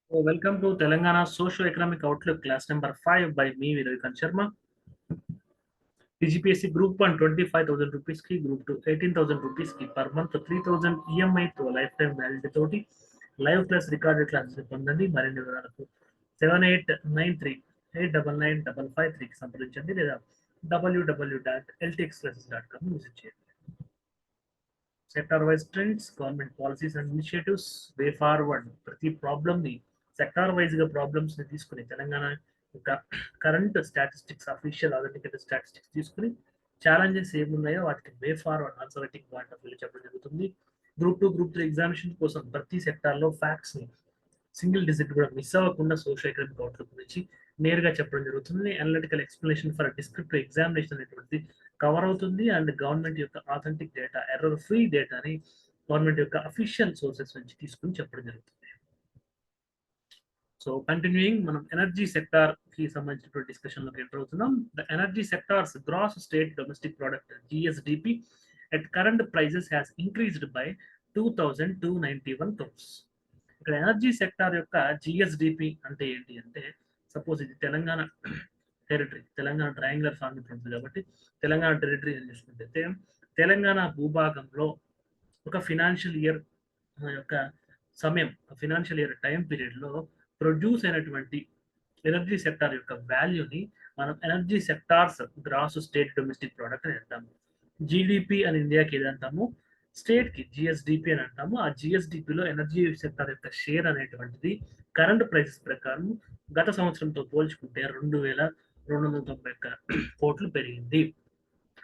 Welcome to Telangana Socio-Economic Outlook, class number 5 by me, Ravikant Sharma. TGPSC Group 1, 25,000 rupees ki, Group 2, 18,000 rupees ki, per month 3,000 EMI to lifetime validity toti, live class recorded classes పొందండి. మరిన్ని వివరాలకు 7893 8995553 కి సంప్రదించండి లేదా www.ltxclasses.com visit చేయండి. Sector wise trends, government policies and initiatives, way forward. ప్రతి problem ని sector wise గా ప్రాబ్లమ్స్ ని తీసుకుని తెలంగాణ యొక్క current statistics, official authenticated statistics తీసుకుని ఛాలెంజెస్ ఏమున్నాయో వాటికి వే ఫార్వర్డ్ ఆన్సర్టిక్ పాయింట్ ఆఫ్ వ్యూ చెప్పడం జరుగుతుంది. గ్రూప్ 2, గ్రూప్ 3 ఎగ్జామినేషన్ కోసం ప్రతి సెక్టార్ లో ఫ్యాక్ట్స్ ని సింగిల్ డిజిట్ కూడా మిస్ అవ్వకుండా సోషల్ ఎకనామిక్ అవుట్లుక్ గురించి నేరుగా చెప్పడం జరుగుతుంది. Analytical explanation for descriptive examination అనేటువంటిది కవర్ అవుతుంది. అండ్ గవర్నమెంట్ యొక్క ఆథెంటిక్ డేటా, ఎర్రర్ ఫ్రీ డేటాని గవర్నమెంట్ యొక్క అఫీషియల్ సోర్సెస్ నుంచి తీసుకుని చెప్పడం జరుగుతుంది. సో కంటిన్యూయింగ్, మనం ఎనర్జీ సెక్టార్ కి సంబంధించిన డిస్కషన్ లోకి ఎంటర్ అవుతున్నాం. The energy sectors gross state domestic product GSDP at current prices has increased by 2,291 crores. ఇక్కడ ఎనర్జీ సెక్టార్ యొక్క జిఎస్డిపి అంటే ఏంటి అంటే, సపోజ్ ఇది Telangana territory, Telangana triangular format ఉంటుంది కాబట్టి తెలంగాణ టెరిటరీ అని చూసుకుంటే తెలంగాణ భూభాగంలో ఒక ఫినాన్షియల్ ఇయర్ యొక్క సమయం, ఫినాన్షియల్ ఇయర్ టైం పీరియడ్ లో ప్రొడ్యూస్ అయినటువంటి ఎనర్జీ సెక్టార్ యొక్క వాల్యూని మనం energy sectors gross state domestic product అని అంటాము. జీడిపి అని ఇండియాకి ఏది అంటాము, స్టేట్ కి జిఎస్డిపి అని అంటాము. ఆ జిఎస్డిపిలో ఎనర్జీ సెక్టార్ యొక్క షేర్ అనేటువంటిది కరెంట్ ప్రైసెస్ ప్రకారం గత సంవత్సరంతో పోల్చుకుంటే 2,291 కోట్లు పెరిగింది.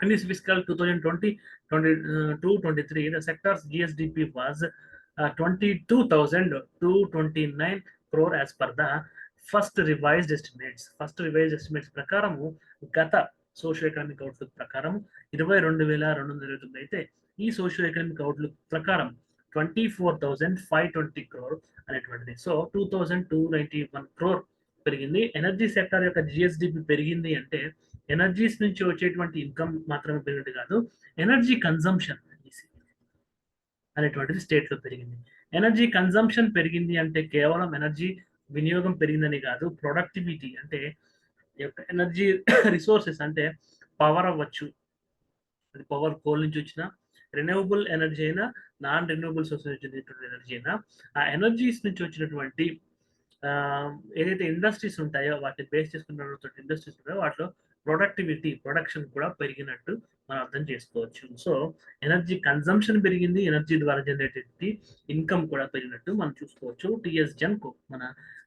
In this fiscal 2020-22-23, the sector's GSDP was 22,229 crore as per the first revised estimates. First revised estimates ప్రకారము గత సోషియో ఎకనామిక్ అవుట్లుక్ ప్రకారం 22,229 అయితే ఈ సోషియో ఎకనామిక్ అవుట్లుక్ ప్రకారం 24,520 crore అనేటువంటిది. సో 2,291 crore పెరిగింది. ఎనర్జీ సెక్టర్ యొక్క జిఎస్డిపి పెరిగింది అంటే ఎనర్జీస్ నుంచి వచ్చేటువంటి ఇన్కమ్ మాత్రమే పెరిగింది కాదు, ఎనర్జీ కన్జంప్షన్ అనేటువంటిది స్టేట్ లో పెరిగింది. ఎనర్జీ కన్జంప్షన్ పెరిగింది అంటే కేవలం ఎనర్జీ వినియోగం పెరిగిందని కాదు, ప్రొడక్టివిటీ అంటే ఎనర్జీ రిసోర్సెస్ అంటే పవర్ అవ్వచ్చు, అది పవర్ కోల్ నుంచి వచ్చిన రెన్యూవబుల్ ఎనర్జీ అయినా, నాన్ రెన్యూవబుల్ సోర్సెస్ నుంచి వచ్చినటువంటి ఎనర్జీ అయినా, ఆ ఎనర్జీస్ నుంచి వచ్చినటువంటి ఏదైతే ఇండస్ట్రీస్ ఉంటాయో వాటిని బేస్ చేసుకున్నటువంటి ఇండస్ట్రీస్ ఉంటాయో వాటిలో ప్రొడక్టివిటీ, ప్రొడక్షన్ కూడా పెరిగినట్టు మనం అర్థం చేసుకోవచ్చు. సో ఎనర్జీ కన్జంప్షన్ పెరిగింది, ఎనర్జీ ద్వారా జనరేటెడ్ ఇన్కమ్ కూడా పెరిగినట్టు మనం చూసుకోవచ్చు. టిఎస్ జెన్కో మన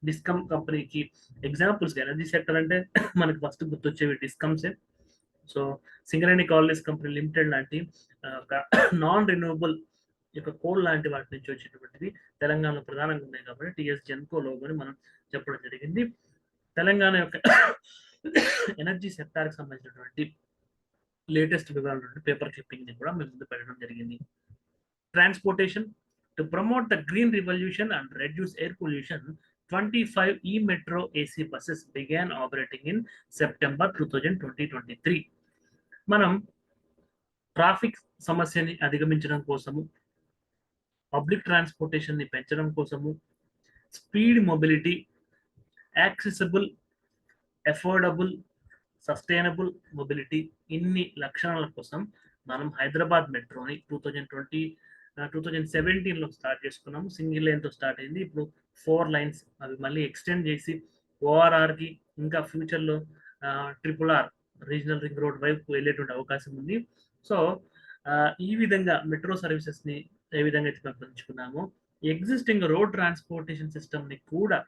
డిస్కమ్ కంపెనీకి ఎగ్జాంపుల్స్. ఎనర్జీ సెక్టర్ అంటే మనకి ఫస్ట్ గుర్తొచ్చేవి డిస్కమ్సే. So Singareni collieries company limited లాంటి నాన్ రెన్యూవబుల్ యొక్క కోల్ లాంటి వాటి నుంచి వచ్చేటువంటివి తెలంగాణలో ప్రధానంగా ఉన్నాయి కాబట్టి టిఎస్ జెన్కో లోగోని మనం చెప్పడం జరిగింది. తెలంగాణ యొక్క ఎనర్జీ సెక్టార్కి సంబంధించినటువంటి లేటెస్ట్ వివరాలు పేపర్ క్లిప్పింగ్ ని కూడా మేము ముందు పెట్టడం జరిగింది. Transportation to promote the green revolution and reduce air pollution 25 e-metro AC buses began operating in September 2023. మనం ట్రాఫిక్ సమస్యని అధిగమించడం కోసము, పబ్లిక్ ట్రాన్స్పోర్టేషన్ ని పెంచడం కోసము, speed mobility, accessible, affordable, sustainable mobility, ఇన్ని లక్షణాల కోసం మనం హైదరాబాద్ మెట్రోని 2017లో స్టార్ట్ చేసుకున్నాము. సింగిల్ లైన్ తో స్టార్ట్ అయింది. ఇప్పుడు 4 లైన్స్ అవి మళ్ళీ ఎక్స్టెండ్ చేసి ఓఆర్ఆర్ కి, ఇంకా ఫ్యూచర్ లో RRR రీజనల్ రింగ్ రోడ్ వైపు వెళ్ళేటువంటి అవకాశం ఉంది. సో ఈ విధంగా మెట్రో సర్వీసెస్ ని ఏ విధంగా అయితే పెంచుకున్నామో, ఎగ్జిస్టింగ్ రోడ్ ట్రాన్స్పోర్టేషన్ సిస్టమ్ ని కూడా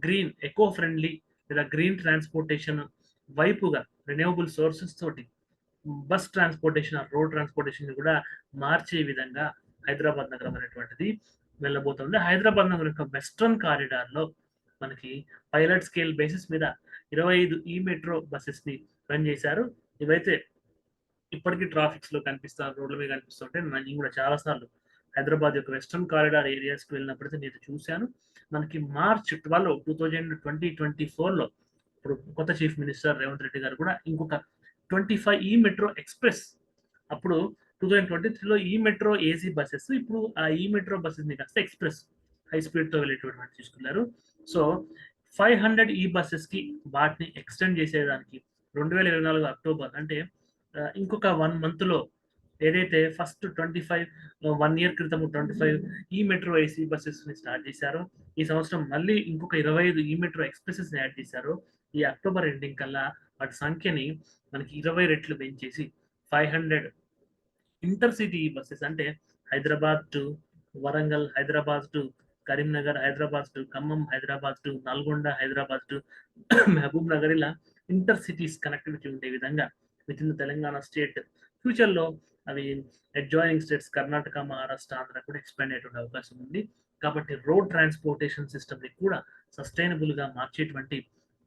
గ్రీన్, ఎకో ఫ్రెండ్లీ లేదా గ్రీన్ ట్రాన్స్పోర్టేషన్ వైపుగా రెన్యూవబుల్ సోర్సెస్ తోటి బస్ ట్రాన్స్పోర్టేషన్, రోడ్ ట్రాన్స్పోర్టేషన్ కూడా మార్చే విధంగా హైదరాబాద్ నగరం అనేటువంటిది వెళ్ళబోతుంది. హైదరాబాద్ నగరం యొక్క వెస్ట్రన్ కారిడార్ లో మనకి పైలట్ స్కేల్ బేసిస్ మీద 25 ఈ-మెట్రో బస్సెస్ ని రన్ చేశారు. ఇవైతే ఇప్పటికీ ట్రాఫిక్స్ లో కనిపిస్తారు, రోడ్ల మీద కనిపిస్తుంటే నేను కూడా చాలా సార్లు హైదరాబాద్ యొక్క వెస్ట్రన్ కారిడార్ ఏరియాస్కి వెళ్ళినప్పుడైతే నేను చూశాను. మనకి మార్చ్ 12, 2024లో ఇప్పుడు కొత్త చీఫ్ మినిస్టర్ రేవంత్ రెడ్డి గారు కూడా ఇంకొక 25 ఈ-మెట్రో ఎక్స్ప్రెస్, అప్పుడు 2023లో ఈ-మెట్రో ఏసీ బస్సెస్, ఇప్పుడు ఆ ఈ-మెట్రో బస్సెస్ ని కాస్త ఎక్స్ప్రెస్ హై స్పీడ్తో వెళ్ళేటువంటి తీసుకున్నారు. సో 500 ఈ బస్సెస్కి వాటిని ఎక్స్టెండ్ చేసేదానికి 2024 అక్టోబర్ అంటే ఇంకొక 1 మంత్లో ఏదైతే ఫస్ట్ 25 1 ఇయర్ క్రితం 25 ఈ మెట్రో ఏసీ బస్సెస్ని స్టార్ట్ చేశారో, ఈ సంవత్సరం మళ్ళీ ఇంకొక 25 ఈ మెట్రో ఎక్స్ప్రెసెస్ని యాడ్ చేశారో, ఈ అక్టోబర్ ఎండింగ్ కల్లా వాటి సంఖ్యని మనకి 20 రెట్లు పెంచేసి 500 ఇంటర్సిటీ బస్సెస్ అంటే Hyderabad to Warangal, Hyderabad to Karimnagar, Hyderabad to Khammam, Hyderabad to Nalgonda, Hyderabad to Mahabubnagar, ఇలా ఇంటర్ సిటీస్ కనెక్టివిటీ ఉండే విధంగా విత్ ఇన్ తెలంగాణ స్టేట్ ఫ్యూచర్లో అవి అడ్జాయినింగ్ స్టేట్స్ కర్ణాటక, మహారాష్ట్ర, ఆంధ్ర కూడా ఎక్స్పాండ్ అయ్యేటువంటి అవకాశం ఉంది. కాబట్టి రోడ్ ట్రాన్స్పోర్టేషన్ సిస్టమ్ని కూడా సస్టైనబుల్గా మార్చేటువంటి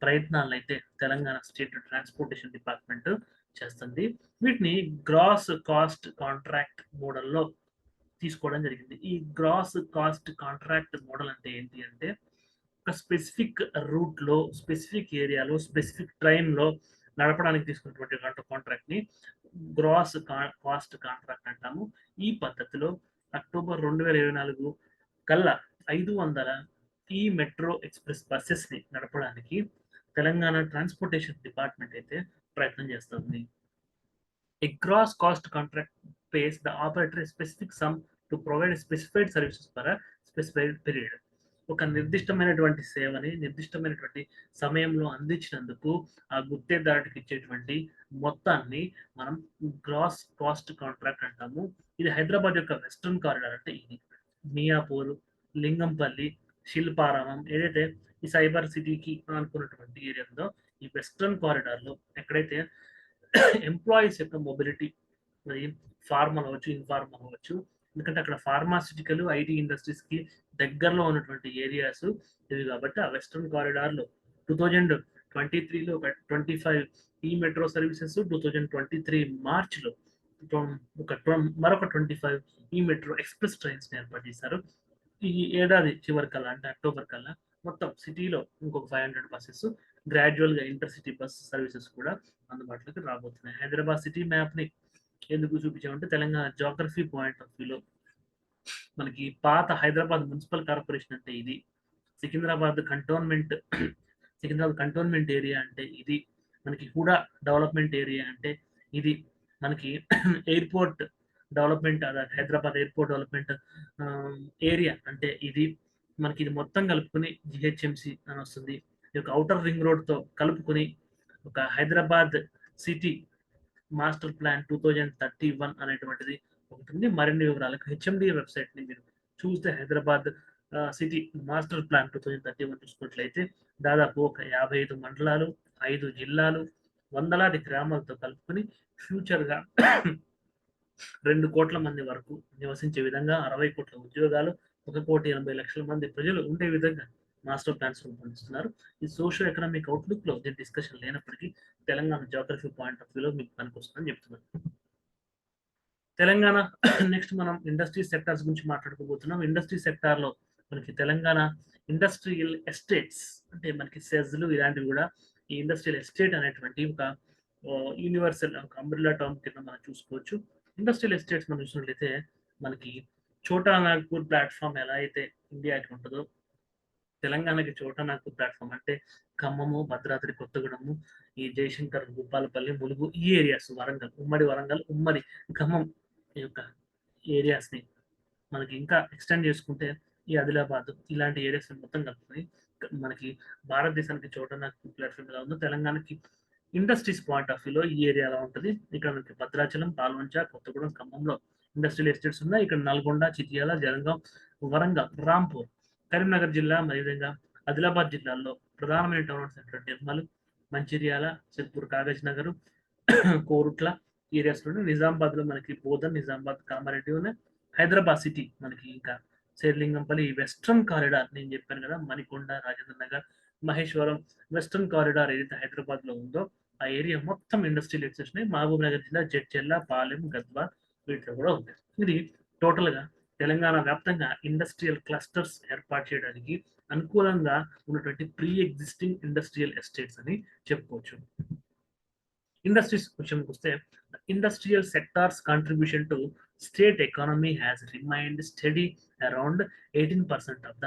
ప్రయత్నాలు అయితే తెలంగాణ స్టేట్ ట్రాన్స్పోర్టేషన్ డిపార్ట్మెంట్ చేస్తుంది. వీటిని గ్రాస్ కాస్ట్ కాంట్రాక్ట్ మోడల్లో తీసుకోవడం జరిగింది. ఈ గ్రాస్ కాస్ట్ కాంట్రాక్ట్ మోడల్ అంటే ఏంటి అంటే, ఒక స్పెసిఫిక్ రూట్లో, స్పెసిఫిక్ ఏరియాలో, స్పెసిఫిక్ ట్రైన్లో నడపడానికి తీసుకున్నటువంటి కాంట్రాక్ట్ని గ్రాస్ కాస్ట్ కాంట్రాక్ట్ అంటాము. ఈ పద్ధతిలో అక్టోబర్ 2024 కల్లా 500 ఈ మెట్రో ఎక్స్ప్రెస్ బస్సెస్ని నడపడానికి తెలంగాణ ట్రాన్స్పోర్టేషన్ డిపార్ట్మెంట్ అయితే ప్రయత్నం చేస్తుంది. A gross cost contract pays the operator a specific sum to provide specified services for a specified period. ఒక నిర్దిష్టమైనటువంటి సేవని నిర్దిష్టమైనటువంటి సమయంలో అందించినందుకు ఆ గుత్తేదారుడికి ఇచ్చేటువంటి మొత్తాన్ని మనం గ్రాస్ కాస్ట్ కాంట్రాక్ట్ అంటాము. ఇది హైదరాబాద్ యొక్క వెస్ట్రన్ కారిడార్ అంటే ఇది మియాపూర్, లింగంపల్లి, శిల్పారామం ఏదైతే ఈ సైబర్ సిటీకి అనుకున్నటువంటి ఏరియా ఉందో, ఈ వెస్ట్రన్ కారిడార్లో ఎక్కడైతే ఎంప్లాయీస్ యొక్క మొబిలిటీ మరి ఫార్మల్ అవ్వచ్చు, ఇన్ఫార్మల్ అవ్వచ్చు, ఎందుకంటే అక్కడ ఫార్మాసిటికల్ ఐటీ ఇండస్ట్రీస్కి దగ్గరలో ఉన్నటువంటి ఏరియాస్ ఇవి. కాబట్టి ఆ వెస్ట్రన్ కారిడార్లో 2023లో ఒక 25 ఈ మెట్రో సర్వీసెస్, 2023 మార్చ్లో మరొక 25 ఈ మెట్రో ఎక్స్ప్రెస్ ట్రైన్స్ ఏర్పాటు చేశారు. ఈ ఏడాది చివరి కల్లా అంటే అక్టోబర్ కల్లా మొత్తం సిటీలో ఇంకొక 500 బస్సెస్ గ్రాడ్యువల్గా ఇంటర్ సిటీ బస్ సర్వీసెస్ కూడా అందుబాటులోకి రాబోతున్నాయి. హైదరాబాద్ సిటీ మ్యాప్ని ఎందుకు చూపించామంటే తెలంగాణ జాగ్రఫీ పాయింట్ ఆఫ్ వ్యూలో మనకి పాత హైదరాబాద్ మున్సిపల్ కార్పొరేషన్ అంటే ఇది, సికింద్రాబాద్ కంటోన్మెంట్ ఏరియా అంటే ఇది, మనకి హుడా డెవలప్మెంట్ ఏరియా అంటే ఇది, మనకి airport development Hyderabad airport development area అంటే ఇది, మనకి ఇది మొత్తం కలుపుకొని జిహెచ్ఎంసి అని వస్తుంది. ఈ యొక్క ఔటర్ రింగ్ రోడ్తో కలుపుకొని ఒక హైదరాబాద్ సిటీ మాస్టర్ ప్లాన్ 2031 అనేటువంటిది ఉంటుంది. మరిన్ని వివరాలకు హెచ్ఎండి వెబ్సైట్ని మీరు చూస్తే హైదరాబాద్ సిటీ మాస్టర్ ప్లాన్ 2031 చూసుకున్నట్లయితే దాదాపు ఒక 55 మండలాలు, 5 జిల్లాలు, వందలాది గ్రామాలతో కలుపుకొని ఫ్యూచర్గా 2 కోట్ల మంది వరకు నివసించే విధంగా 60 కోట్ల ఉద్యోగాలు, 1,80,00,000 మంది ప్రజలు ఉండే విధంగా మాస్టర్ ప్లాన్స్ రూపొందిస్తున్నారు. ఈ సోషల్ ఎకనామిక్ అవుట్లుక్లో దీని డిస్కషన్ లేనప్పటికీ తెలంగాణ జాగ్రఫీ పాయింట్ ఆఫ్ వ్యూలో మీకు పనికొస్తుందని చెప్తున్నాను. తెలంగాణ నెక్స్ట్ మనం ఇండస్ట్రీ సెక్టార్స్ గురించి మాట్లాడుకోబోతున్నాం. ఇండస్ట్రీ సెక్టార్లో మనకి తెలంగాణ ఇండస్ట్రియల్ ఎస్టేట్స్ అంటే మనకి సెజ్లు ఇలాంటివి కూడా ఈ ఇండస్ట్రియల్ ఎస్టేట్ అనేటువంటి ఒక యూనివర్సల్ ఒక అంబ్రెల్లా టర్మ్ కింద మనం చూసుకోవచ్చు. ఇండస్ట్రియల్ ఎస్టేట్స్ మనం చూసినట్లయితే మనకి ఛోటా నాగ్పూర్ ప్లాట్ఫామ్ ఎలా అయితే ఇండియాకి ఉంటుందో, తెలంగాణకి ఛోటా నాగ్పూర్ ప్లాట్ఫామ్ అంటే ఖమ్మము, భద్రాద్రి కొత్తగూడెము, ఈ జయశంకర్, భూపాలపల్లి, ములుగు ఈ ఏరియాస్, వరంగల్, ఉమ్మడి ఖమ్మం ఈ యొక్క ఏరియాస్ని మనకి ఇంకా ఎక్స్టెండ్ చేసుకుంటే ఈ ఆదిలాబాద్ ఇలాంటి ఏరియాస్ మొత్తం కలుపుకొని మనకి భారతదేశానికి ఛోటా నాగ్పూర్ ప్లాట్ఫామ్ ఎలా ఉందో తెలంగాణకి ఇండస్ట్రీస్ పాయింట్ ఆఫ్ వ్యూలో ఈ ఏరియా ఎలా ఉంటుంది. ఇక్కడ మనకి భద్రాచలం, పాల్వంచ, కొత్తగూడెం, ఖమ్మంలో ఇండస్ట్రియల్ ఎస్టేట్స్ ఉన్నాయి. ఇక్కడ నల్గొండ, చిట్యాల, జనగాం, వరంగల్, రాంపూర్, కరీంనగర్ జిల్లా, అదేవిధంగా ఆదిలాబాద్ జిల్లాల్లో ప్రధానమైన టౌన్ సెంటర్ నిర్మల్, మంచిర్యాల, సిద్పూర్, కాగజ్ నగర్, కోరుట్ల ఏరియాస్లో, నిజామాబాద్లో మనకి బోధన్, నిజామాబాద్, కామారెడ్డి ఉన్నాయి. హైదరాబాద్ సిటీ మనకి ఇంకా శేర్లింగంపల్లి, వెస్ట్రన్ కారిడార్ నేను చెప్పాను కదా, మణికొండ, రాజేంద్ర నగర్, మహేశ్వరం, వెస్ట్రన్ కారిడార్ ఏదైతే హైదరాబాద్లో ఉందో ఆ ఏరియా మొత్తం ఇండస్ట్రియల్ ఎస్టేట్స్ ఉన్నాయి. మహబూబ్ నగర్ జిల్లా జడ్చెల్ల, పాలెం, గద్వాల్ వీటిలో కూడా ఉంది. ఇది టోటల్గా తెలంగాణ వ్యాప్తంగా ఇండస్ట్రియల్ క్లస్టర్స్ ఏర్పాటు చేయడానికి అనుకూలంగా ఉన్నటువంటి ప్రీ ఎగ్జిస్టింగ్ ఇండస్ట్రియల్ ఎస్టేట్స్ అని చెప్పుకోవచ్చు. ఇండస్ట్రీస్ విషయంకి వస్తే industrial sectors contribution to state economy has remained steady around 18% of the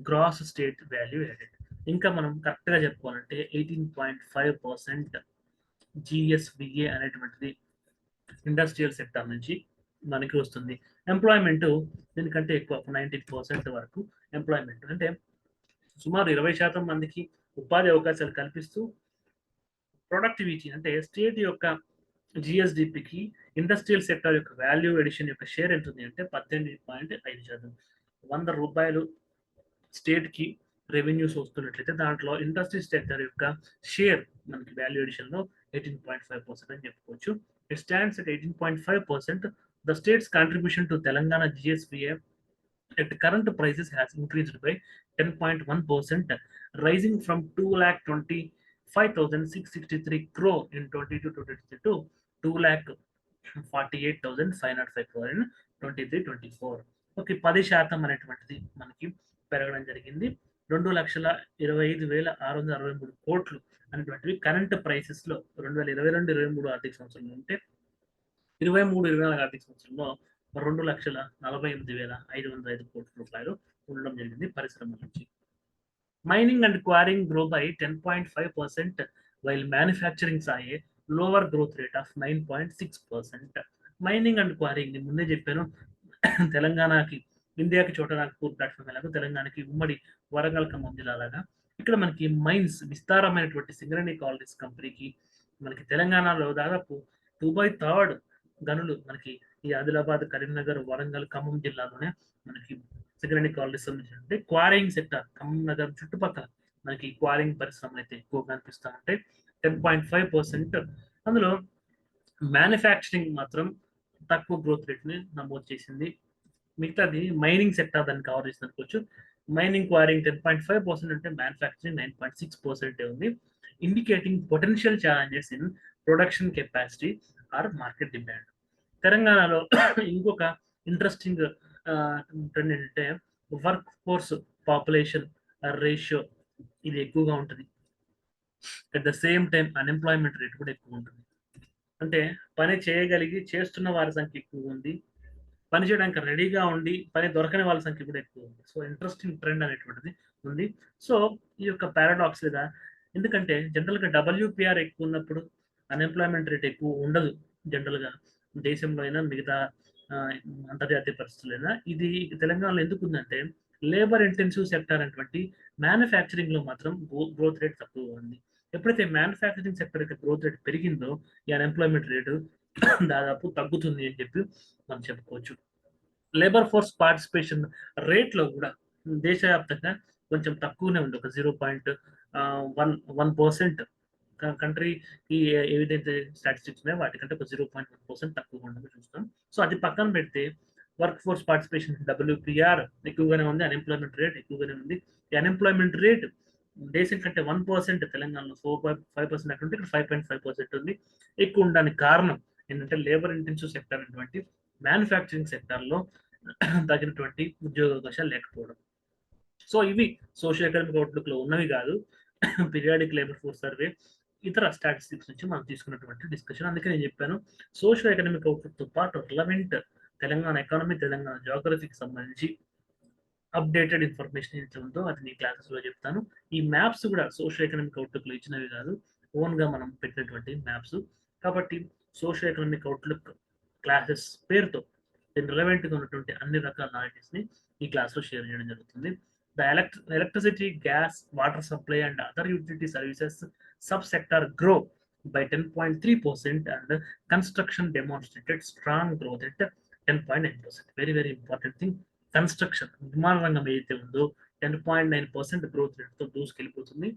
gross state value added. ఇంకా మనం కరెక్ట్గా చెప్పుకోవాలంటే 18.5% జిఎస్విఏ అనేటువంటిది ఇండస్ట్రియల్ సెక్టర్ నుంచి మనకి వస్తుంది. ఎంప్లాయ్మెంట్ దీనికంటే ఎక్కువ 19% వరకు ఎంప్లాయ్మెంట్, అంటే సుమారు 20% మందికి ఉపాధి అవకాశాలు కల్పిస్తూ ప్రొడక్టివిటీ అంటే స్టేట్ యొక్క జిఎస్డిపికి ఇండస్ట్రియల్ సెక్టర్ యొక్క వాల్యూ ఎడిషన్ యొక్క షేర్ ఎంత ఉంది అంటే 18.5%. 100 రూపాయలు స్టేట్కి రెవెన్యూస్ వస్తున్నట్లయితే దాంట్లో ఇండస్ట్రీ సెక్టర్ యొక్క షేర్ మనకి వాల్యూ ఎడిషన్లో 18.5% అని చెప్పుకోవచ్చు. It stands at 18.5%. The state's contribution to Telangana GSVA at current prices has increased by 10.1%, rising from 2,25,663 crore in 22-23 to 2,48,505 crore in 23-24. Okay, 10% అనేటువంటిది మనకి పెరగడం జరిగింది. 2,25,663 కోట్లు అనేటువంటివి కరెంట్ ప్రైసెస్లో 2022-23 ఆర్థిక సంవత్సరంలో ఉంటే 23-24 ఆర్థిక సంవత్సరంలో 2,48,505 కోట్ల రూపాయలు ఉండడం జరిగింది పరిశ్రమ నుంచి. Mining and quarrying grow by 10.5%, while manufacturing Sai lower growth rate of 9.6%. Mining and quarrying ముందే చెప్పాను, తెలంగాణకి ఇండియాకి చోటనాగ్పూర్ ప్లాట్ఫామ్ ఎలాగో తెలంగాణకి ఉమ్మడి వరంగల్ ఖమ్మం జిల్లాలాగా ఇక్కడ మనకి మైన్స్ విస్తారమైనటువంటి సింగరేణి కాలరీస్ కంపెనీకి మనకి తెలంగాణలో దాదాపు 2/3 గనులు మనకి ఈ ఆదిలాబాద్, కరీంనగర్, వరంగల్, ఖమ్మం జిల్లాలోనే మనకి సింగరేణి కాలరీస్ సంబంధించి క్వారింగ్ సెక్టర్ ఖమ్మం నగర్ చుట్టుపక్కల మనకి క్వారింగ్ పరిశ్రమలు అయితే ఎక్కువ కనిపిస్తూ ఉంటాయి. 10.5%. అందులో మ్యానుఫ్యాక్చరింగ్ మాత్రం తక్కువ గ్రోత్ రేట్ ని నమోదు చేసింది. మిగతాది మైనింగ్ సెక్టర్ దాన్ని కవర్ చేసి అనుకోవచ్చు. మైనింగ్ క్వారింగ్ 10.5% అంటే మ్యానుఫ్యాక్చరింగ్ 9.6% ఉంది. Indicating potential challenges in production capacity or market demand. తెలంగాణలో ఇంకొక ఇంట్రెస్టింగ్ ట్రెండ్ ఏంటంటే వర్క్ ఫోర్స్ పాపులేషన్ రేషియో ఇది ఎక్కువగా ఉంటుంది. At the same time unemployment rate కూడా ఎక్కువ ఉంటుంది. అంటే పని చేయగలిగి చేస్తున్న వారి సంఖ్య ఎక్కువ ఉంది, పని చేయడానికి రెడీగా ఉండి పని దొరకని వాళ్ళ సంఖ్య కూడా ఎక్కువ ఉంది. సో ఇంట్రెస్టింగ్ ట్రెండ్ అనేటువంటిది ఉంది. సో ఈ యొక్క పారాడాక్స్ లేదా ఎందుకంటే జనరల్గా డబ్ల్యూపీఆర్ ఎక్కువ ఉన్నప్పుడు అన్ఎంప్లాయ్మెంట్ రేట్ ఎక్కువ ఉండదు. జనరల్గా దేశంలో అయినా మిగతా అంతర్జాతీయ పరిస్థితులైనా ఇది తెలంగాణలో ఎందుకు ఉందంటే లేబర్ ఇంటెన్సివ్ సెక్టర్ అనేటువంటి మ్యానుఫ్యాక్చరింగ్ లో మాత్రం గ్రోత్ రేట్ తక్కువగా ఉంది. ఎప్పుడైతే మ్యానుఫ్యాక్చరింగ్ సెక్టర్ యొక్క గ్రోత్ రేట్ పెరిగిందో ఈ అన్ఎంప్లాయ్మెంట్ రేటు దాదాపు తగ్గుతుంది అని చెప్పి మనం చెప్పుకోవచ్చు. లేబర్ ఫోర్స్ పార్టిసిపేషన్ రేట్లో కూడా దేశవ్యాప్తంగా కొంచెం తక్కువనే ఉంది, ఒక 0.1% కంట్రీకి ఏదైతే స్టాటిస్టిక్స్ ఉన్నాయో వాటికంటే ఒక 0.1% తక్కువగా ఉండదు చూస్తాం. సో అది పక్కన పెడితే వర్క్ ఫోర్స్ పార్టిసిపేషన్ డబ్ల్యూపీఆర్ ఎక్కువగానే ఉంది, అన్ఎంప్లాయ్మెంట్ రేట్ ఎక్కువగానే ఉంది. ఈ అన్ఎంప్లాయ్మెంట్ రేట్ దేశం కంటే 1% తెలంగాణలో 4.5% అటువంటి ఇక్కడ 5.5% ఉంది. ఎక్కువ ఉండడానికి కారణం ఏంటంటే లేబర్ ఇంటెన్సివ్ సెక్టర్ అటువంటి మ్యానుఫ్యాక్చరింగ్ సెక్టార్లో తగినటువంటి ఉద్యోగ అవకాశాలు లేకపోవడం. సో ఇవి సోషల్ ఎకనామిక్ అవుట్లుక్ లో ఉన్నవి కాదు, పీరియాడిక్ లేబర్ ఫోర్స్ సర్వే ఇతర స్టాటిస్టిక్స్ నుంచి మనం తీసుకున్నటువంటి డిస్కషన్. అందుకే నేను చెప్పాను సోషల్ ఎకనామిక్ అవుట్లుక్ తో పాటు రిలవెంట్ తెలంగాణ ఎకానమీ, తెలంగాణ జాగ్రఫీకి సంబంధించి అప్డేటెడ్ ఇన్ఫర్మేషన్ ఏదైతే ఉందో అది నీ క్లాసెస్ లో చెప్తాను. ఈ మ్యాప్స్ కూడా సోషల్ ఎకనామిక్ అవుట్లుక్ లో ఇచ్చినవి కాదు, ఓన్ గా మనం పెట్టినటువంటి మ్యాప్స్. కాబట్టి సోషల్ ఎకనామిక్ అవుట్లుక్ క్లాసెస్ పేరుతో రిలవెంట్ గా ఉన్నటువంటి అన్ని రకాల నాలెడ్జెస్ ని ఈ క్లాస్ లో షేర్ చేయడం జరుగుతుంది. The electricity, gas, water supply and other utility services subsector grow by 10.3% and construction demonstrated strong growth at 10.9%. Very important thing. Construction, నిర్మాణ రంగం ఏదైతే ఉందో 10.9% గ్రోత్ రేట్ తో దూసుకెళ్ళిపోతుంది.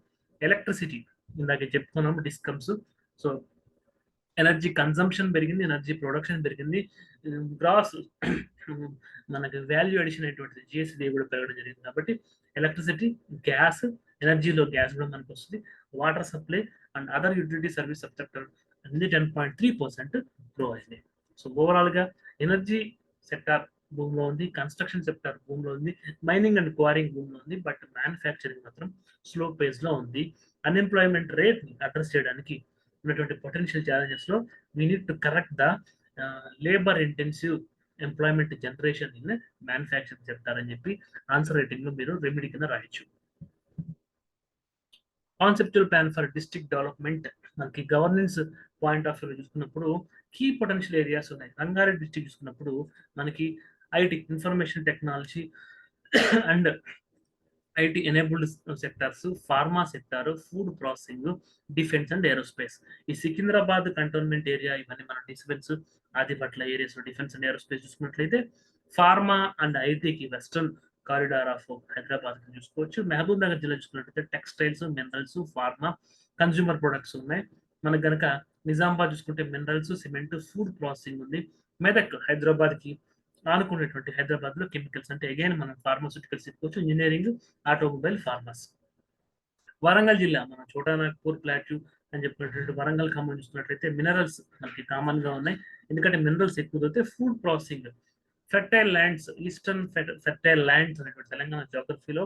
ఎలక్ట్రిసిటీ ఇందాక చెప్పుకున్నాము డిస్కమ్స్. సో ఎనర్జీ కన్సంప్షన్ పెరిగింది, ఎనర్జీ ప్రొడక్షన్ పెరిగింది, gross మనకి వాల్యూ అడిషన్ అయినటువంటి జిఎస్డి కూడా పెరగడం జరిగింది. కాబట్టి ఎలక్ట్రిసిటీ, గ్యాస్, ఎనర్జీలో గ్యాస్ కూడా మనకు వస్తుంది, water supply and other utility service sub sector అన్ని 10.3% గ్రో అయింది. సో ఓవరాల్ గా ఎనర్జీ సెక్టార్ భూమిలో ఉంది, కన్స్ట్రక్షన్ సెక్టార్ భూమిలో ఉంది, మైనింగ్ అండ్ క్వారింగ్ భూమిలో ఉంది, బట్ మ్యానుఫ్యాక్చరింగ్ మాత్రం స్లో పేస్ లో ఉంది. అన్ఎంప్లాయ్మెంట్ రేట్ ని అడ్రస్ చేయడానికి ఉన్నటువంటి పొటెన్షియల్ ఛాలెంజెస్ లో we need to correct the labour intensive employment generation in manufacturing sector అని చెప్పి ఆన్సర్ రైటింగ్ లో మీరు రెమెడీ కింద రాయొచ్చు. Conceptual plan for district development మనకి గవర్నెన్స్ పాయింట్ ఆఫ్ వ్యూ చూసుకున్నప్పుడు కీ పొటెన్షియల్ ఏరియాస్ ఉన్నాయి. రంగారెడ్డి డిస్ట్రిక్ట్ చూసుకున్నప్పుడు మనకి IT, information technology and IT enabled sectors, pharma sector, food processing, defence and aerospace. ఈ సికింద్రాబాద్ కంటోన్మెంట్ ఏరియా ఇవన్నీ మన defence Adibatla areas defence and aerospace చూసుకున్నట్లయితే pharma and ఐటీకి western corridor of Hyderabad చూసుకోవచ్చు. మహబూబ్ నగర్ జిల్లా చూసుకున్నట్లయితే textiles, minerals, pharma, consumer products ఉన్నాయి. మనకు గనక నిజామాబాద్ చూసుకుంటే మినరల్స్, సిమెంట్, ఫుడ్ ప్రాసెసింగ్ ఉంది. మెదక్ హైదరాబాద్ కి ఆనుకునేటువంటి హైదరాబాద్ లో కెమికల్స్ అంటే అగైన్ మనం ఫార్మాస్యూటికల్స్ చెప్పుకోవచ్చు, ఇంజనీరింగ్, ఆటోమొబైల్, ఫార్మస్. వరంగల్ జిల్లా మన చోటానాగ్పూర్, ప్లాట్యూ అని చెప్పినటువంటి వరంగల్ ఖమ్మం చూసుకున్నట్లయితే మినరల్స్ మనకి కామన్ గా ఉన్నాయి. ఎందుకంటే మినరల్స్ ఎక్కువ దొరికితే food processing, fertile lands, eastern fertile lands అనేటువంటి తెలంగాణ జోగ్రఫీలో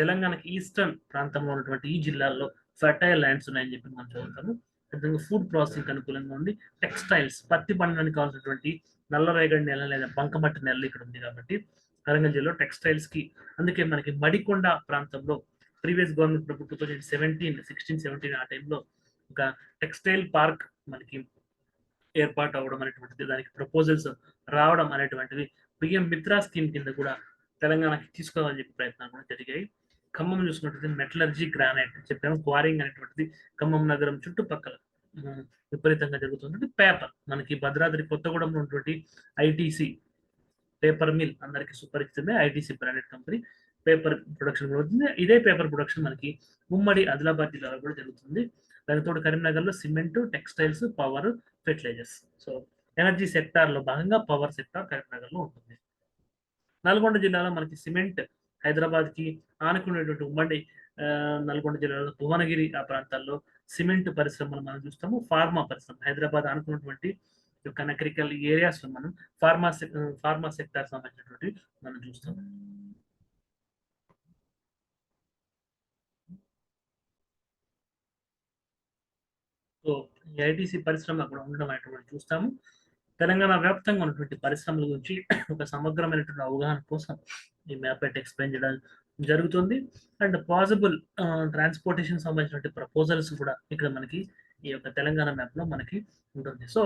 తెలంగాణకి ఈస్టర్న్ ప్రాంతంలో ఉన్నటువంటి ఈ జిల్లాల్లో ఫెర్టైల్ ల్యాండ్స్ ఉన్నాయని చెప్పి మనం చదువుతాము. అదేవిధంగా ఫుడ్ ప్రాసెసింగ్ అనుకూలంగా ఉంది. టెక్స్టైల్స్, పత్తి పండడానికి కావాల్సినటువంటి నల్లరేగడి నెల లేదా బంకమట్టి నెల ఇక్కడ ఉంది కాబట్టి వరంగల్ జిల్లాలో టెక్స్టైల్స్ కి, అందుకే మనకి మడికొండ ప్రాంతంలో ప్రీవియస్ గవర్నమెంట్ ప్రభుత్వం 2016-17 ఆ టైంలో ఒక టెక్స్టైల్ పార్క్ మనకి ఏర్పాటు అవ్వడం అనేటువంటిది, దానికి ప్రపోజల్స్ రావడం అనేటువంటివి పిఎం మిత్రా స్కీమ్ కింద కూడా తెలంగాణకి తీసుకోవాలని చెప్పి ప్రయత్నాలు కూడా జరిగాయి. ఖమ్మం చూసుకున్నట్లయితే మెటలర్జీ, గ్రానైట్ చెప్పాము. క్వారింగ్ అనేటువంటిది ఖమ్మం నగరం చుట్టుపక్కల విపరీతంగా జరుగుతుంది. పేపర్ మనకి భద్రాద్రి కొత్తగూడెంలో ఉన్నటువంటి ఐటీసీ పేపర్ మిల్ అందరికి సుపరిచితమే. ITC branded company paper production జరుగుతుంది. ఇదే పేపర్ ప్రొడక్షన్ మనకి ఉమ్మడి ఆదిలాబాద్ జిల్లాలో కూడా జరుగుతుంది. దానితో కరీంనగర్ లో cement, textiles, power, fertilisers. So energy sector లో భాగంగా పవర్ సెక్టార్ కరీంనగర్ లో ఉంటుంది. నల్గొండ జిల్లాలో మనకి సిమెంట్, హైదరాబాద్ కి ఆనుకునేటువంటి ఉమ్మడి నల్గొండ జిల్లాలో భువనగిరి ఆ ప్రాంతాల్లో సిమెంట్ పరిశ్రమలు మనం చూస్తాము. ఫార్మా పరిశ్రమ హైదరాబాద్ ఆనుకున్నటువంటి కనకరికల్ ఏరియాస్ లో మనం ఫార్మా సెక్టార్ సంబంధించినటువంటి మనం చూస్తాము. సో ఐటీసీ పరిశ్రమ కూడా ఉండడం అనేటువంటి చూస్తాము. తెలంగాణ వ్యాప్తంగా ఉన్నటువంటి పరిశ్రమల గురించి ఒక సమగ్రమైనటువంటి అవగాహన కోసం ఈ మ్యాప్ అయితే ఎక్స్ప్లెయిన్ చేయడం జరుగుతుంది. అండ్ పాసిబుల్ ట్రాన్స్పోర్టేషన్ సంబంధించిన ప్రపోజల్స్ కూడా ఇక్కడ మనకి ఈ యొక్క తెలంగాణ మ్యాప్ లో మనకి ఉంటుంది. సో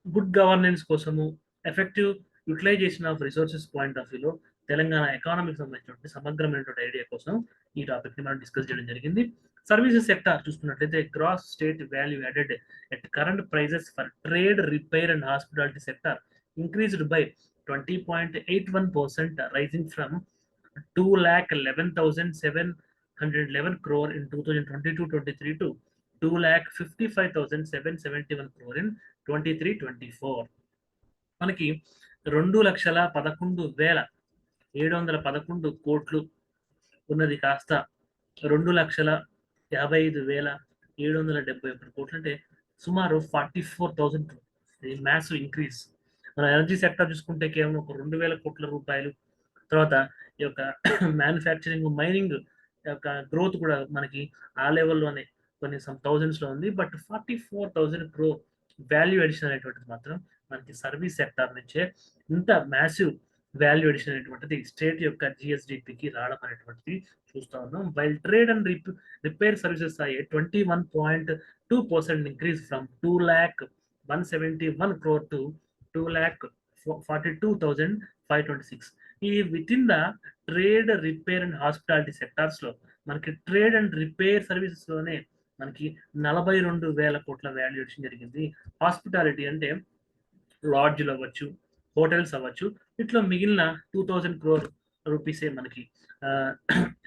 గుడ్ గవర్నెన్స్ కోసము, effective utilisation of resources point of వ్యూలో తెలంగాణ ఎకానమీకి సంబంధించినటువంటి సమగ్రమైనటువంటి ఐడియా కోసం ఈ టాపిక్ ని మనం డిస్కస్ చేయడం జరిగింది. సర్వీసెస్ సెక్టార్ చూసుకున్నట్లయితే gross state value added at current prices for trade, repair and hospitality sector increased by 20.81%, rising from 2,11,711 crore in 2022-23 to 2,55,771 crore in 23-24. మనకి 2,11,711 కోట్లు ఉన్నది కాస్త 2,55,771 కోట్లు, అంటే సుమారు 44,000 crore. Massive increase. మన ఎనర్జీ సెక్టర్ చూసుకుంటే కేవలం ఒక 2,000 కోట్ల రూపాయలు. తర్వాత ఈ యొక్క మ్యానుఫ్యాక్చరింగ్, మైనింగ్ యొక్క గ్రోత్ కూడా మనకి ఆ లెవెల్లోనే కొన్ని సమ్ థౌజండ్స్ లో ఉంది. బట్ 44,000 crore వాల్యూ అడిషన్ అనేటువంటిది మాత్రం మనకి సర్వీస్ సెక్టార్ నుంచే ఇంత మ్యాసివ్ వాల్యూ అడిషన్ అనేటువంటిది స్టేట్ యొక్క జిఎస్డిపికి రావడం అనేటువంటిది చూస్తా ఉన్నాం. While trade and repair services అయ్యే 21.2% ఇంక్రీజ్ ఫ్రమ్ 2,171 crore to 2,42,526. ఈ with in the trade, repair and hospitality sectors లో మనకి ట్రేడ్ అండ్ రిపేర్ సర్వీసెస్ లోనే మనకి 42,000 కోట్ల వాల్యుయేషన్ జరిగింది. హాస్పిటాలిటీ అంటే లాడ్జ్లు అవ్వచ్చు, హోటల్స్ అవ్వచ్చు, ఇట్లా మిగిలిన 2,000 crore రూపీసే మనకి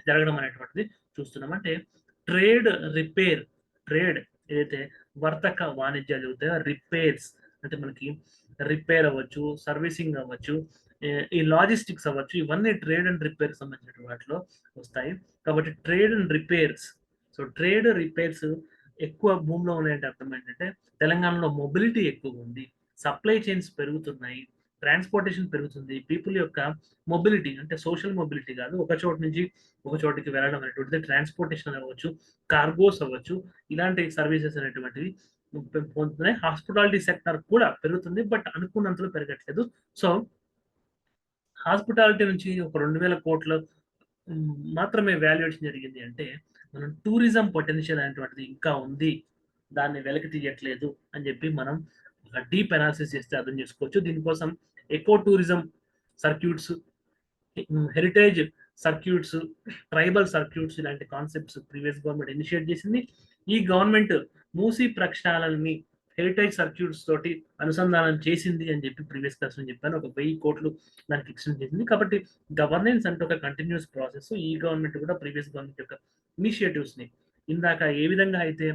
జరగడం అనేటువంటిది చూస్తున్నాం. అంటే ట్రేడ్, రిపేర్, ట్రేడ్ ఏదైతే వర్తక వాణిజ్యాలు జరుగుతాయో, రిపేర్స్ అంటే మనకి రిపేర్ అవ్వచ్చు, సర్వీసింగ్ అవ్వచ్చు, ఈ లాజిస్టిక్స్ అవ్వచ్చు, ఇవన్నీ ట్రేడ్ అండ్ రిపేర్ సంబంధించిన వాటిలో వస్తాయి. కాబట్టి trade and repairs, so trade, repairs ఎక్కువ భూమిలో ఉన్నాయంటే అర్థం ఏంటంటే తెలంగాణలో మొబిలిటీ ఎక్కువ ఉంది, సప్లై చైన్స్ పెరుగుతున్నాయి, ట్రాన్స్పోర్టేషన్ పెరుగుతుంది. పీపుల్ యొక్క మొబిలిటీ అంటే సోషల్ మొబిలిటీ కాదు, ఒక చోటు నుంచి ఒక చోటికి వెళ్ళడం అనేటువంటిది ట్రాన్స్పోర్టేషన్ అవ్వచ్చు, కార్గోస్ అవ్వచ్చు, ఇలాంటి సర్వీసెస్ అనేటువంటివి పొందుతున్నాయి. హాస్పిటాలిటీ సెక్టర్ కూడా పెరుగుతుంది, బట్ అనుకున్నంతలో పెరగట్లేదు. సో హాస్పిటాలిటీ నుంచి ఒక 2000 కోట్ల మాత్రమే వాల్యుయేషన్ జరిగింది అంటే, మనం టూరిజం పొటెన్షియల్ అనేటువంటిది ఇంకా ఉంది. దాన్ని వెలికి తీయట్లేదు అని చెప్పి మనం ఒక డీప్ అనాలిసిస్ చేస్తే అర్థం చేసుకోవచ్చు. దీనికోసం eco tourism circuits, heritage circuits, tribal circuits ఇలాంటి కాన్సెప్ట్స్ ప్రీవియస్ గవర్నమెంట్ ఇనిషియేట్ చేసింది. ఈ గవర్నమెంట్ మూసీ ప్రక్షాళనని హెరిటేజ్ సర్క్యూట్స్ తోటి అనుసంధానం చేసింది అని చెప్పి ప్రీవియస్ క్లాస్ లో చెప్పాను. ఒక 1000 కోట్లు దానికి ఎక్స్టెండ్ చేసింది. కాబట్టి గవర్నెన్స్ అంటే ఒక కంటిన్యూస్ ప్రాసెస్. ఈ గవర్నమెంట్ కూడా ప్రీవియస్ గవర్నమెంట్ యొక్క ఇనిషియేటివ్స్ ని ఇందాక ఏ విధంగా అయితే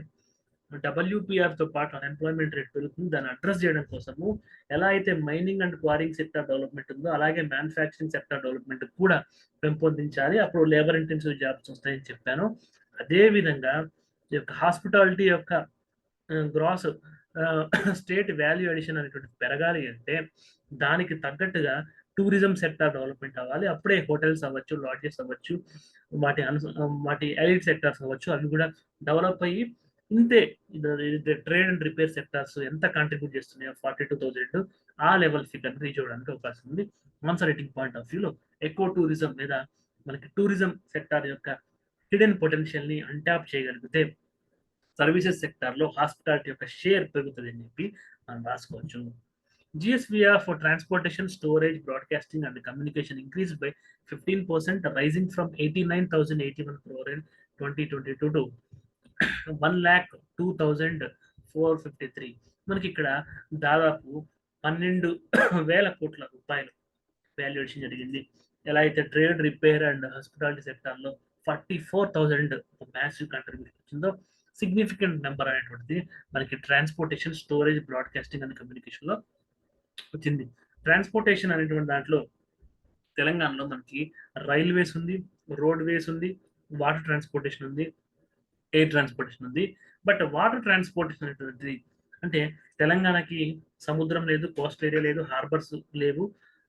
WPR తో పాటు అన్ఎంప్లాయ్మెంట్ రేట్ పెరుగుతుంది. దాన్ని అడ్రస్ చేయడం కోసము ఎలా అయితే mining and quarrying sector development ఉందో అలాగే మ్యానుఫ్యాక్చరింగ్ సెక్టర్ డెవలప్మెంట్ కూడా పెంపొందించాలి. అప్పుడు లేబర్ ఇంటెన్సివ్ జాబ్స్ వస్తాయని చెప్పాను. అదే విధంగా ఈ యొక్క హాస్పిటాలిటీ యొక్క గ్రాస్ స్టేట్ వాల్యూ అడిషన్ అనేటువంటి పెరగాలి అంటే దానికి తగ్గట్టుగా టూరిజం సెక్టర్ డెవలప్మెంట్ అవ్వాలి. అప్పుడే హోటల్స్ అవ్వచ్చు, లాడ్జెస్ అవ్వచ్చు, వాటి ఎలిట్ సెక్టర్స్ అవ్వచ్చు, అవి కూడా డెవలప్ అయ్యి ఇంతే ట్రేడ్ అండ్ రిపేర్ సెక్టర్స్ ఎంత కాంట్రిబ్యూట్ చేస్తున్నాయో 42,000 ఆ లెవెల్ ఫిగర్ రీచ్ అవ్వడానికి అవకాశం ఉంది. కాన్సర్వేటింగ్ పాయింట్ ఆఫ్ వ్యూలో ఎక్కువ టూరిజం లేదా మనకి టూరిజం సెక్టార్ యొక్క హిడెన్ పొటెన్షియల్ ని అన్టాప్ చేయగలిగితే సర్వీసెస్ సెక్టార్ లో హాస్పిటాలిటీ యొక్క షేర్ పెరుగుతుంది అని చెప్పి మనం రాసుకోవచ్చు. GSVR for transportation, storage, broadcasting and communication increased by 15%, rising from 89,081 crore in 2022 to 1,02,453. మనకి ఇక్కడ దాదాపు 12,000 కోట్ల రూపాయలు వాల్యుయేషన్ జరిగింది. ఎలా అయితే trade, repair and hospitality sector లో 44,000 మ్యాసివ్ కంట్రిబ్యూషన్ వచ్చిందో, సిగ్నిఫికెంట్ నెంబర్ అనేటువంటిది మనకి transportation, storage, broadcasting and communication లో వచ్చింది. ట్రాన్స్పోర్టేషన్ అనేటువంటి దాంట్లో తెలంగాణలో మనకి రైల్వేస్ ఉంది, రోడ్ వేస్ ఉంది, వాటర్ ట్రాన్స్పోర్టేషన్ ఉంది, ఎయిర్ ట్రాన్స్పోర్టేషన్ ఉంది. బట్ వాటర్ ట్రాన్స్పోర్టేషన్ అనేటువంటిది అంటే తెలంగాణకి సముద్రం లేదు, కోస్ట్ ఏరియా లేదు, హార్బర్స్ లేవు.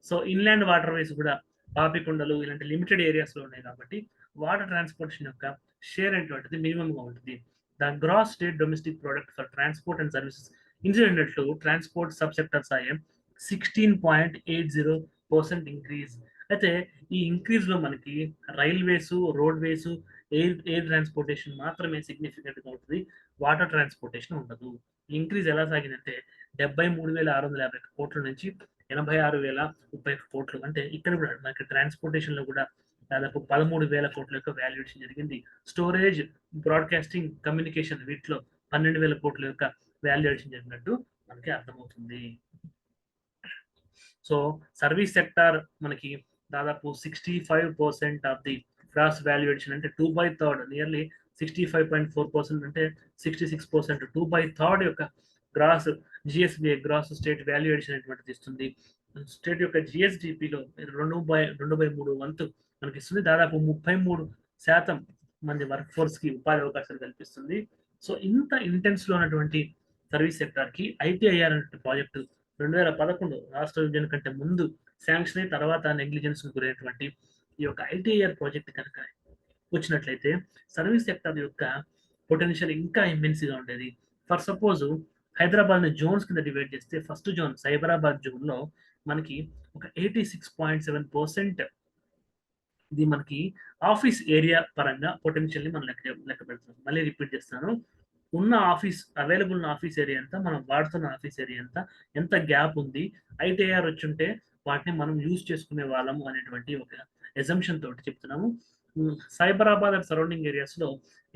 సో ఇన్లాండ్ వాటర్ వేస్ కూడా పాపికొండలు ఇలాంటి లిమిటెడ్ ఏరియాస్ లో ఉన్నాయి. కాబట్టి వాటర్ ట్రాన్స్పోర్టేషన్ యొక్క షేర్ అనేటువంటిది మినిమం గా ఉంటుంది. The gross state domestic product for transport and services ఇన్సిడెంట్లు ట్రాన్స్పోర్ట్ సబ్ సెక్టర్స్ అయ్యే 16.80% ఇంక్రీజ్. అయితే ఈ ఇంక్రీజ్ లో మనకి railways, roadways, air transportation మాత్రమే సిగ్నిఫికెంట్ గా ఉంటుంది. వాటర్ ట్రాన్స్పోర్టేషన్ ఉండదు. ఇంక్రీజ్ ఎలా సాగిందంటే 73,650 కోట్ల నుంచి 86,031 కోట్లు. అంటే ఇక్కడ కూడా మనకి ట్రాన్స్పోర్టేషన్ లో కూడా దాదాపు 13,000 కోట్ల యొక్క వాల్యుయేషన్ జరిగింది. స్టోరేజ్, బ్రాడ్కాస్టింగ్, కమ్యూనికేషన్ వీటిలో 12,000 కోట్ల యొక్క వాల్యుయేషన్ జరిగినట్టు మనకి అర్థమవుతుంది. సో సర్వీస్ సెక్టార్ మనకి దాదాపు 65% ఆఫ్ ది గ్రాస్ వాల్యుయేషన్ అంటే 2/3 నియర్లీ 65.4% అంటే 66% 2/3 యొక్క gross GSVA gross state valuation అనేటువంటిది ఇస్తుంది. స్టేట్ యొక్క GSDPలో 2/3 వంతు మనకి ఇస్తుంది. దాదాపు 33% మంది వర్క్ ఫోర్స్ కి ఉపాధి అవకాశాలు కల్పిస్తుంది. సో ఇంత ఇంటెన్స్ లో ఉన్నటువంటి సర్వీస్ సెక్టార్ కి ITIR అనే ప్రాజెక్టు 2011 రాష్ట్ర విభజన కంటే ముందు శాంక్షన్ అయి తర్వాత నెగ్లిజెన్స్ గురైనటువంటి ఈ యొక్క ITIR ప్రాజెక్ట్ కనుక వచ్చినట్లయితే సర్వీస్ సెక్టర్ యొక్క పొటెన్షియల్ ఇంకా ఇమ్మెన్స్ గా ఉండేది. ఫర్ సపోజ్ హైదరాబాద్ ని జోన్స్ కింద డివైడ్ చేస్తే ఫస్ట్ జోన్ సైబరాబాద్ జోన్ లో మనకి ఒక 86.7% ఇది మనకి ఆఫీస్ ఏరియా పరంగా పొటెన్షియల్ ని మనం లెక్క పెడుతున్నాం. మళ్ళీ రిపీట్ చేస్తాను. ఉన్న ఆఫీస్ అవైలబుల్ ఆఫీస్ ఏరియా ఎంత, మనం వాడుతున్న ఆఫీస్ ఏరియా ఎంత గ్యాప్ ఉంది, ITIR వచ్చుంటే వాటిని మనం యూజ్ చేసుకునే వాళ్ళము అనేటువంటి ఒక ఎజంప్షన్ తోటి చెప్తున్నాము. సైబరాబాద్ అండ్ సరౌండింగ్ ఏరియాస్ లో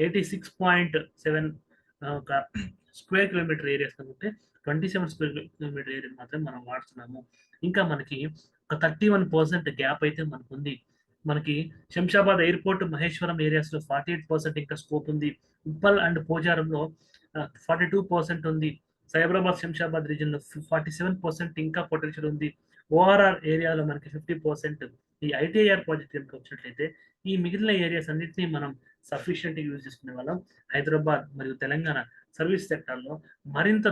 86.7 ఒక స్క్వేర్ కిలోమీటర్ ఏరియాస్ ఉంటే 27 స్క్వేర్ కిలోమీటర్ ఏరియా మాత్రమే మనం వాడుతున్నాము. ఇంకా మనకి ఒక 31% గ్యాప్ అయితే మనకు ఉంది. మనకి శంషాబాద్ ఎయిర్పోర్ట్, మహేశ్వరం ఏరియాస్ లో 48% ఇంకా స్కోప్ ఉంది. ఉప్పల్ అండ్ పోచారంలో 42% ఉంది. సైబరాబాద్, శంషాబాద్ రీజన్ లో 47% ఇంకా పొటెన్షియల్ ఉంది. ORR ఏరియాలో మనకి 50%. ఈ ITIR ప్రాజెక్ట్ కనుక వచ్చినట్లయితే ఈ మిగిలిన ఏరియాస్ అన్నింటినీ మనం సఫిషియెంట్ యూజ్ చేసుకునే వాళ్ళం. హైదరాబాద్ మరియు తెలంగాణ సర్వీస్ సెక్టర్ లో మరింత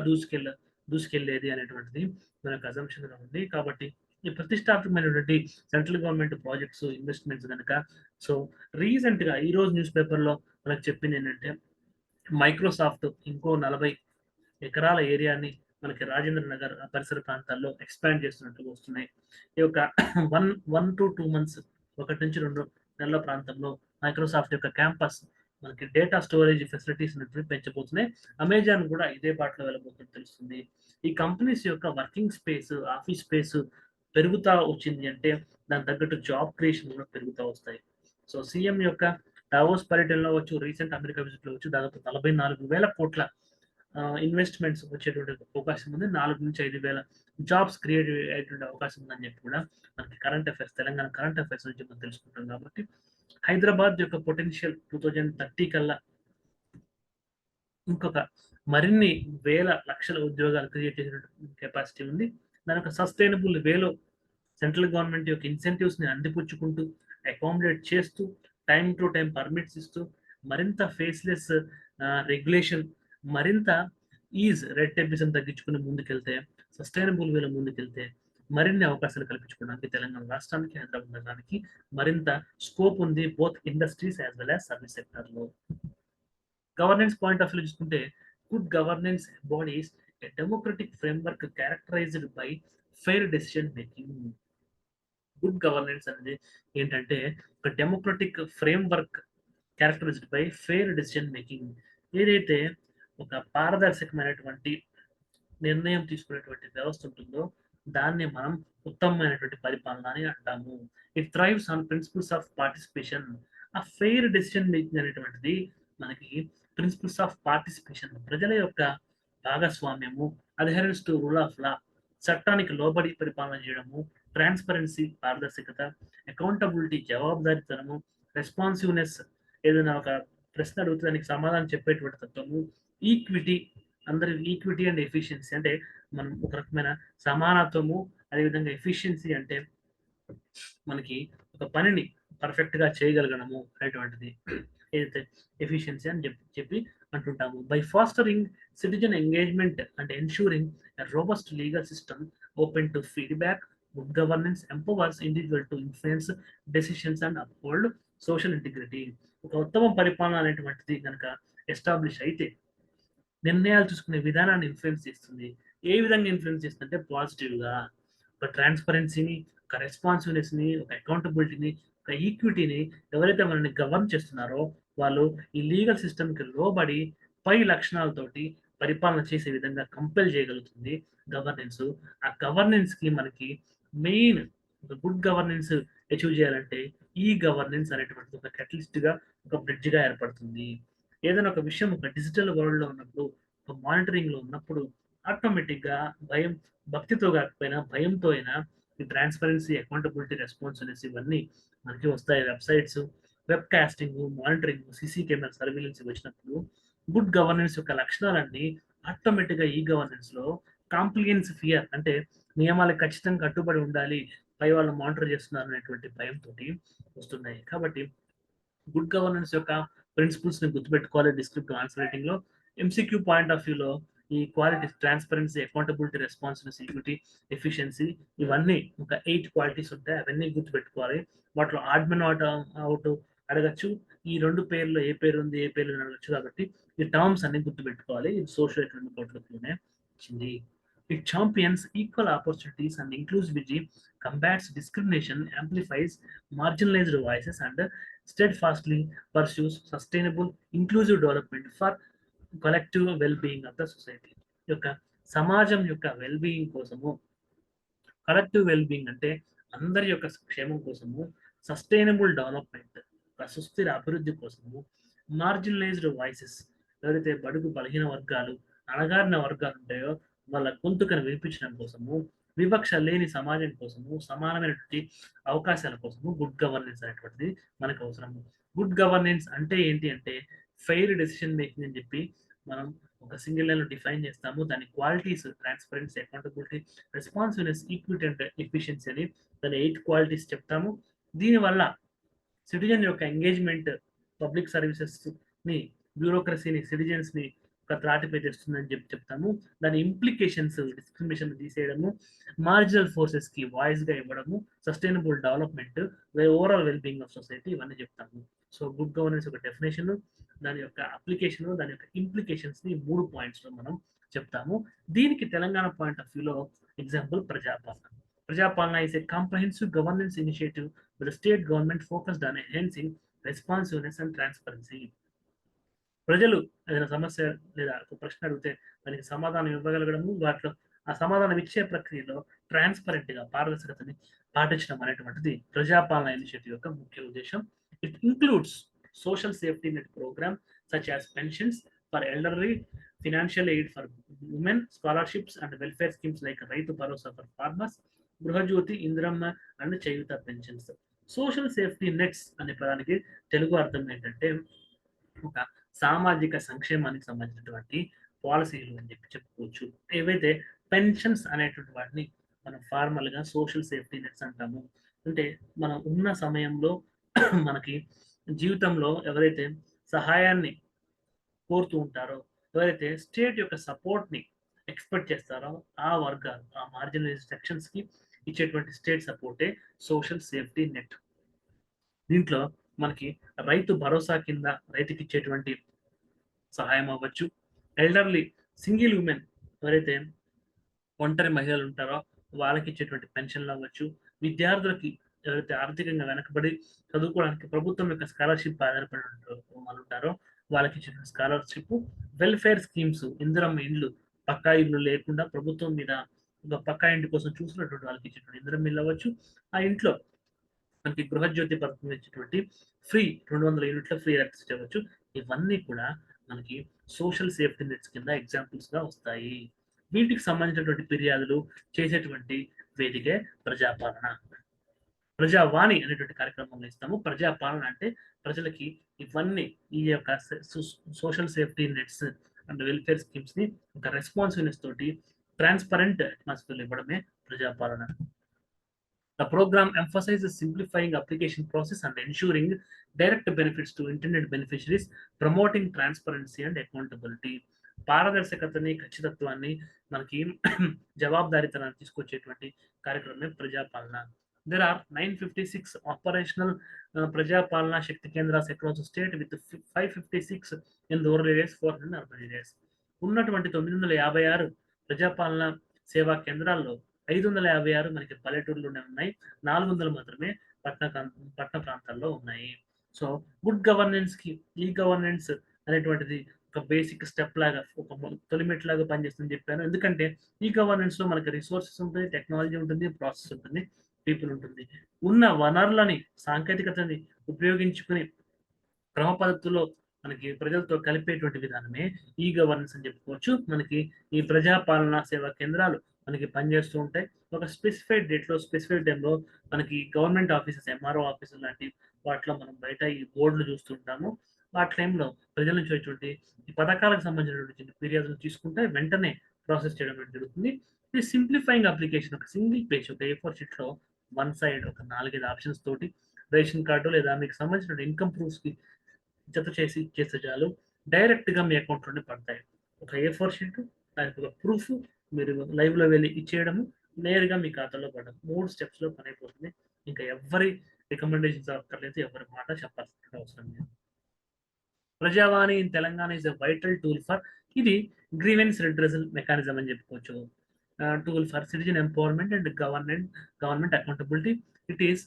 దూసుకెళ్లేది అనేటువంటిది మనకు అజంప్షన్ గా ఉంది. కాబట్టి ఈ ప్రతిష్టాత్మకమైనటువంటి సెంట్రల్ గవర్నమెంట్ ప్రాజెక్ట్స్, ఇన్వెస్ట్మెంట్స్ కనుక సో రీసెంట్ గా ఈ రోజు న్యూస్ పేపర్ లో మనకు చెప్పింది ఏంటంటే మైక్రోసాఫ్ట్ ఇంకో 40 ఎకరాల ఏరియాని మనకి రాజేంద్ర నగర్ పరిసర ప్రాంతాల్లో ఎక్స్పాండ్ చేస్తున్నట్టుగా వస్తున్నాయి. ఈ యొక్క 1 to 2 మంత్స్, 1 నుంచి 2 నెలల ప్రాంతంలో మైక్రోసాఫ్ట్ యొక్క క్యాంపస్ మనకి డేటా స్టోరేజ్ ఫెసిలిటీస్ పెంచబోతున్నాయి. అమెజాన్ కూడా ఇదే బాటలో వెళ్ళబోతున్నట్టు తెలుస్తుంది. ఈ కంపెనీస్ యొక్క వర్కింగ్ స్పేస్, ఆఫీస్ స్పేస్ పెరుగుతా వచ్చింది అంటే దానికి తగ్గట్టు జాబ్ క్రియేషన్ కూడా పెరుగుతా వస్తాయి. సో సీఎం యొక్క డావోస్ పర్యటనలో వచ్చు, రీసెంట్ అమెరికా విజిట్ లో వచ్చి దాదాపు 44,000 కోట్ల ఇన్వెస్ట్మెంట్స్ వచ్చేటువంటి అవకాశం ఉంది. 4 నుంచి 5,000 జాబ్స్ క్రియేట్ అయ్యేటువంటి అవకాశం ఉందని చెప్పి కూడా మనకి current affairs, Telangana current affairs నుంచి మనం తెలుసుకుంటాం. కాబట్టి హైదరాబాద్ యొక్క పొటెన్షియల్ 2030 కల్లా ఇంకొక మరిన్ని వేల లక్షల ఉద్యోగాలు క్రియేట్ చేసేటువంటి కెపాసిటీ ఉంది. దాని యొక్క సస్టైనబుల్ వేలో సెంట్రల్ గవర్నమెంట్ యొక్క ఇన్సెంటివ్స్ ని అందిపుచ్చుకుంటూ, అకామిడేట్ చేస్తూ, టైం టు టైం పర్మిట్స్ ఇస్తూ, మరింత ఫేస్లెస్ రెగ్యులేషన్, మరింత రెడ్ టేపిజం తగ్గించుకుని ముందుకెళ్తే, సస్టైనబుల్ వేలో ముందుకెళ్తే మరిన్ని అవకాశాలు కల్పించుకోవడానికి తెలంగాణ రాష్ట్రానికి, హైదరాబాద్ నగరానికి మరింత స్కోప్ ఉంది, both industries as well as service sector లో. గవర్నెన్స్ పాయింట్ ఆఫ్ వ్యూ చూసుకుంటే, good governance bodies a democratic framework characterised by fair decision making. Good governance అనేది ఏంటంటే ఒక democratic framework characterised by fair decision making. ఏదైతే ఒక పారదర్శకమైనటువంటి నిర్ణయం తీసుకునేటువంటి వ్యవస్థ ఉంటుందో దాన్ని మనం ఉత్తమమైనటువంటి పరిపాలన అని అంటాము. It thrives on principles of participation. ఆ ఫెయిర్ డెసిషన్ మేకింగ్ అనేటువంటిది మనకి ప్రిన్సిపల్స్ ఆఫ్ పార్టిసిపేషన్, ప్రజల యొక్క భాగస్వామ్యము, adherence to rule of law, చట్టానికి లోబడి పరిపాలన చేయడము, ట్రాన్స్పరెన్సీ పారదర్శకత, అకౌంటబిలిటీ జవాబుదారీతనము, రెస్పాన్సివ్నెస్, ఏదైనా ఒక ప్రశ్న అడిగితే దానికి సమాధానం చెప్పేటువంటి తత్వము, ఈక్విటీ, అందరి ఈక్విటీ అండ్ ఎఫిషియన్సీ అంటే మనం ఒక రకమైన సమానత్వము, అదేవిధంగా ఎఫిషియన్సీ అంటే మనకి ఒక పనిని పర్ఫెక్ట్ గా చేయగలగడము అనేటువంటిది ఏదైతే ఎఫిషియన్సీ అని చెప్పి అంటుంటాము. By fostering citizen engagement and ensuring a robust legal system open to feedback, good governance empowers individual to influence decisions and uphold social integrity. ఒక ఉత్తమ పరిపాలన అనేటువంటిది కనుక ఎస్టాబ్లిష్ అయితే నిర్ణయాలు తీసుకునే విధానాన్ని ఇన్ఫ్లుయెన్స్ చేస్తుంది. ఏ విధంగా ఇన్ఫ్లుయెన్స్ చేస్తుందంటే పాజిటివ్ గా ఒక ట్రాన్స్పరెన్సీని, ఒక రెస్పాన్సివ్నెస్ ని, ఒక అకౌంటబిలిటీని, ఒక ఈక్విటీని ఎవరైతే మనల్ని గవర్న్ చేస్తున్నారో వాళ్ళు ఈ లీగల్ సిస్టమ్ కి లోబడి పై లక్షణాలతోటి పరిపాలన చేసే విధంగా కంపెల్ చేయగలుగుతుంది గవర్నెన్స్. ఆ గవర్నెన్స్ కి మనకి మెయిన్ ఒక గుడ్ గవర్నెన్స్ అచీవ్ చేయాలంటే ఈ గవర్నెన్స్ అనేటువంటిది ఒక కెటలిస్ట్ గా, ఒక బ్రిడ్జ్ గా ఏర్పడుతుంది. ఏదైనా ఒక విషయం ఒక డిజిటల్ వరల్డ్ లో ఉన్నప్పుడు, ఒక మానిటరింగ్ లో ఉన్నప్పుడు ఆటోమేటిక్ గా భయం, భక్తితో కాకపోయినా భయంతో అయినా ఈ ట్రాన్స్పరెన్సీ, అకౌంటబిలిటీ, రెస్పాన్సిబిలిటీ ఇవన్నీ మనకి వస్తాయి. Websites, web casting, monitoring, CC camera surveillance వచ్చినప్పుడు గుడ్ గవర్నెన్స్ యొక్క లక్షణాలన్నీ ఆటోమేటిక్ గా ఈ గవర్నెన్స్ లో కాంప్లియన్స్ ఫియర్ అంటే నియమాలకు ఖచ్చితంగా కట్టుబడి ఉండాలి, పై వాళ్ళు మానిటర్ చేస్తున్నారు అనేటువంటి భయంతో వస్తున్నాయి. కాబట్టి గుడ్ గవర్నెన్స్ యొక్క ప్రిన్సిపల్స్ ని గుర్తుపెట్టుకోవాలి డిస్క్రిప్టివ్ ఆన్సర్ రైటింగ్ లో. ఎంసీక్యూ పాయింట్ ఆఫ్ వ్యూలో ఈ quality, transparency, accountability, responsibility, equity, efficiency ఇవన్నీ ఒక 8 క్వాలిటీస్ ఉంటాయి. అవన్నీ గుర్తుపెట్టుకోవాలి. వాటిలో ఆడ్మెన్ అవుట్ అడగచ్చు. ఈ 2 పేర్లో ఏ పేరు ఉంది, ఏ పేరు అడగచ్చు. కాబట్టి ఈ టర్మ్స్ అన్ని గుర్తుపెట్టుకోవాలి. ఇది సోషల్ ఎకనామిక్ అవుట్లుక్లోనే వచ్చింది. It champions equal opportunities and inclusivity, combats discrimination, amplifies marginalized voices, and steadfastly pursues sustainable, inclusive development for collective well-being of the society. యొక్క సమాజం యొక్క వెల్-బీయింగ్ కోసము, కలెక్టివ్ వెల్-బీయింగ్ అంటే అందరి యొక్క క్షేమం కోసము, సస్టైనబుల్ డెవలప్మెంట్, ఒక సుస్థిర అభివృద్ధి కోసము, మార్జినలైజ్డ్ వాయిసెస్, ఎవరైతే బడుగు బలహీన వర్గాలు, అణగారిన వర్గాలు ఉంటాయో వాళ్ళ గొంతుకను వినిపించడం కోసము, వివక్ష లేని సమాజం కోసము, సమానమైనటువంటి అవకాశాల కోసము గుడ్ గవర్నెన్స్ అనేటువంటిది మనకు అవసరము. గుడ్ గవర్నెన్స్ అంటే ఏంటి అంటే ఫెయిర్ డెసిషన్ మేకింగ్ అని చెప్పి మనం ఒక సింగిల్ లైన్ లో డిఫైన్ చేస్తాము. దాని qualities transparency, accountability, responsiveness, equity and efficiency అని దాని 8 క్వాలిటీస్ చెప్తాము. దీనివల్ల సిటిజన్ యొక్క ఎంగేజ్మెంట్, పబ్లిక్ సర్వీసెస్ ని, బ్యూరోక్రసీని, సిటిజన్స్ ని ఒక త్రాటిపై తెస్తుందని చెప్తాము. దాని ఇంప్లికేషన్స్, డిస్క్రిమినేషన్ తీసేయడము, మార్జినల్ ఫోర్సెస్ కి వాయిస్ గా ఇవ్వడము, sustainable development, overall wellbeing of society ఇవన్నీ చెప్తాము. సో గుడ్ గవర్నెన్స్ యొక్క డెఫినేషన్, దాని యొక్క అప్లికేషన్, దాని యొక్క ఇంప్లికేషన్స్ ని 3 పాయింట్స్ లో మనం చెప్తాము. దీనికి తెలంగాణ పాయింట్ ఆఫ్ వ్యూలో example Prajapalana. Prajapalana is a comprehensive governance initiative with the state government focused on enhancing responsiveness and transparency. ప్రజలు ఏదైనా సమస్య లేదా ఒక ప్రశ్న అడిగితే దానికి సమాధానం ఇవ్వగలగడము, వాటిలో ఆ సమాధానం ఇచ్చే ప్రక్రియలో ట్రాన్స్‌పరెంట్‌గా పారదర్శకతని పాటించడం అనేటువంటిది ప్రజాపాలన ఇనిషియేటివ్ యొక్క ముఖ్య ఉద్దేశ్యం. It includes social safety net program such as pensions for elderly, financial aid for women, scholarships and welfare schemes like Rythu Bharosa for farmers, Gruhajyothi, Indiramma and Cheyutha pensions. Social safety nets అనే పదానికి తెలుగు అర్థం ఏంటంటే ఒక సామాజిక సంక్షేమానికి సంబంధించినటువంటి పాలసీలు అని చెప్పుకోవచ్చు. ఏవైతే పెన్షన్స్ అనేటువంటి వాటిని మనం ఫార్మల్‌గా సోషల్ సేఫ్టీ నెట్స్ అంటాము. అంటే మనం ఉన్న సమయంలో మనకి జీవితంలో ఎవరైతే సహాయాన్ని కోరుతూ ఉంటారో, ఎవరైతే స్టేట్ యొక్క సపోర్ట్‌ని ఎక్స్‌పెక్ట్ చేస్తారో ఆ వర్గాలు, ఆ మార్జినలైజ్డ్ సెక్షన్స్‌కి ఇచ్చేటువంటి స్టేట్ సపోర్టే సోషల్ సేఫ్టీ నెట్. దీంట్లో మనకి రైతు భరోసా కింద రైతుకిచ్చేటువంటి సహాయం అవ్వచ్చు. ఎల్డర్లీ, సింగిల్ ఉమెన్ ఎవరైతే ఒంటరి మహిళలు ఉంటారో వాళ్ళకి ఇచ్చేటువంటి పెన్షన్లు అవ్వచ్చు. విద్యార్థులకి ఎవరైతే ఆర్థికంగా వెనకబడి చదువుకోవడానికి ప్రభుత్వం యొక్క స్కాలర్‌షిప్ ఆధారపడి వాళ్ళుంటారో వాళ్ళకి ఇచ్చేటువంటి స్కాలర్‌షిప్. వెల్‌ఫేర్ స్కీమ్స్, ఇందిరమ్మ ఇండ్లు, పక్కా ఇల్లు లేకుండా ప్రభుత్వం మీద ఒక పక్కా ఇంటి కోసం చూస్తున్నటువంటి వాళ్ళకి ఇచ్చేటువంటి ఇందిరమ్మ ఇల్లు అవ్వచ్చు. ఆ ఇంట్లో మనకి గృహజ్యోతి పథకం ఇచ్చేటువంటి ఫ్రీ 200 యూనిట్ల ఫ్రీ ఎలక్ట్రిసిటీ అవ్వచ్చు. ఇవన్నీ కూడా మనకి సోషల్ సేఫ్టీ నెట్స్ కింద ఎగ్జాంపుల్స్‌గా వస్తాయి. వీటికి సంబంధించినటువంటి ఫిర్యాదులు చేసేటువంటి వేదికే ప్రజాపాలన. ప్రజావాణి అనేటువంటి కార్యక్రమంలో ఇస్తాము. ప్రజాపాలన అంటే ప్రజలకి ఇవన్నీ ఈ యొక్క social safety nets and welfare స్కీమ్స్‌ని ఒక రెస్పాన్సివ్‌నెస్ తోటి ట్రాన్స్‌పరెంట్ అట్మాస్ఫియర్‌లో ఇవ్వడమే ప్రజాపాలన. The program emphasizes simplifying application process and ensuring direct benefits to intended beneficiaries, promoting transparency and accountability. పారదర్శకతని, ఖచ్చితత్వాన్ని మనకి జవాబుదారీతనాన్ని తీసుకొచ్చేటువంటి కార్యక్రమమే ప్రజాపాలన. There are 956 operational Prajapalana Shakti కేంద్రాస్ across the state with 556 in the rural areas, 400 in urban areas. ఉన్నటువంటి 956 ప్రజాపాలన సేవా కేంద్రాల్లో 556 మనకి పల్లెటూరులోనే ఉన్నాయి. 400 మాత్రమే పట్టణ ప్రాంతాల్లో ఉన్నాయి. సో గుడ్ గవర్నెన్స్‌కి ఈ గవర్నెన్స్ అనేటువంటిది ఒక బేసిక్ స్టెప్ లాగా, ఒక తొలి మెట్టులాగా పనిచేస్తుందని చెప్పాను. ఎందుకంటే ఈ గవర్నెన్స్‌లో మనకి రిసోర్సెస్ ఉంటుంది, టెక్నాలజీ ఉంటుంది, ప్రాసెస్ ఉంటుంది, పీపుల్ ఉంటుంది. ఉన్న వనరులని, సాంకేతికతని ఉపయోగించుకొని క్రమ పద్ధతిలో మనకి ప్రజలతో కలిపేటువంటి విధానమే ఈ గవర్నెన్స్ అని చెప్పుకోవచ్చు. మనకి ఈ ప్రజాపాలన సేవా కేంద్రాలు మనకి పనిచేస్తూ ఉంటాయి. ఒక స్పెసిఫైడ్ డేట్‌లో, స్పెసిఫైడ్ టైంలో మనకి గవర్నమెంట్ ఆఫీసెస్, ఎంఆర్ఓ ఆఫీసులు లాంటి వాటిలో మనం బయట ఈ బోర్డులు చూస్తూ ఉంటాము. ఆ టైంలో ప్రజల నుంచి వచ్చేటువంటి ఈ పథకాలకు సంబంధించినటువంటి ఫిర్యాదులు తీసుకుంటే వెంటనే ప్రాసెస్ చేయడం అనేది జరుగుతుంది. ఇది సింప్లిఫైయింగ్ అప్లికేషన్, ఒక సింగిల్ పేజ్, ఒక A4 షీట్‌లో వన్ సైడ్ ఒక 4, 5 ఆప్షన్స్ తోటి రేషన్ కార్డు లేదా మీకు సంబంధించిన ఇన్‌కమ్ ప్రూఫ్స్‌కి జత చేసి ఇచ్చేస్తే చాలు. డైరెక్ట్‌గా మీ అకౌంట్‌లోనే పడతాయి. ఒక A4 షీటు, దానికి ఒక ప్రూఫ్, మీరు లైవ్‌లో వెళ్లి ఇచ్చేయడము, నేరుగా మీ ఖాతాలో పడడం. 3 స్టెప్స్‌లో పనైపోతుంది. ఇంకా ఎవ్వరి రికమెండేషన్స్ అక్కర్లేదు. ఎవరి మాట చెప్పాల్సిన అవసరం లేదు. Prajavani in Telangana is a vital tool for, ఇది గ్రీవెన్స్ రిడ్రెసల్ మెకానిజం అని చెప్పుకోవచ్చు. Tool for citizen empowerment and government accountability. It is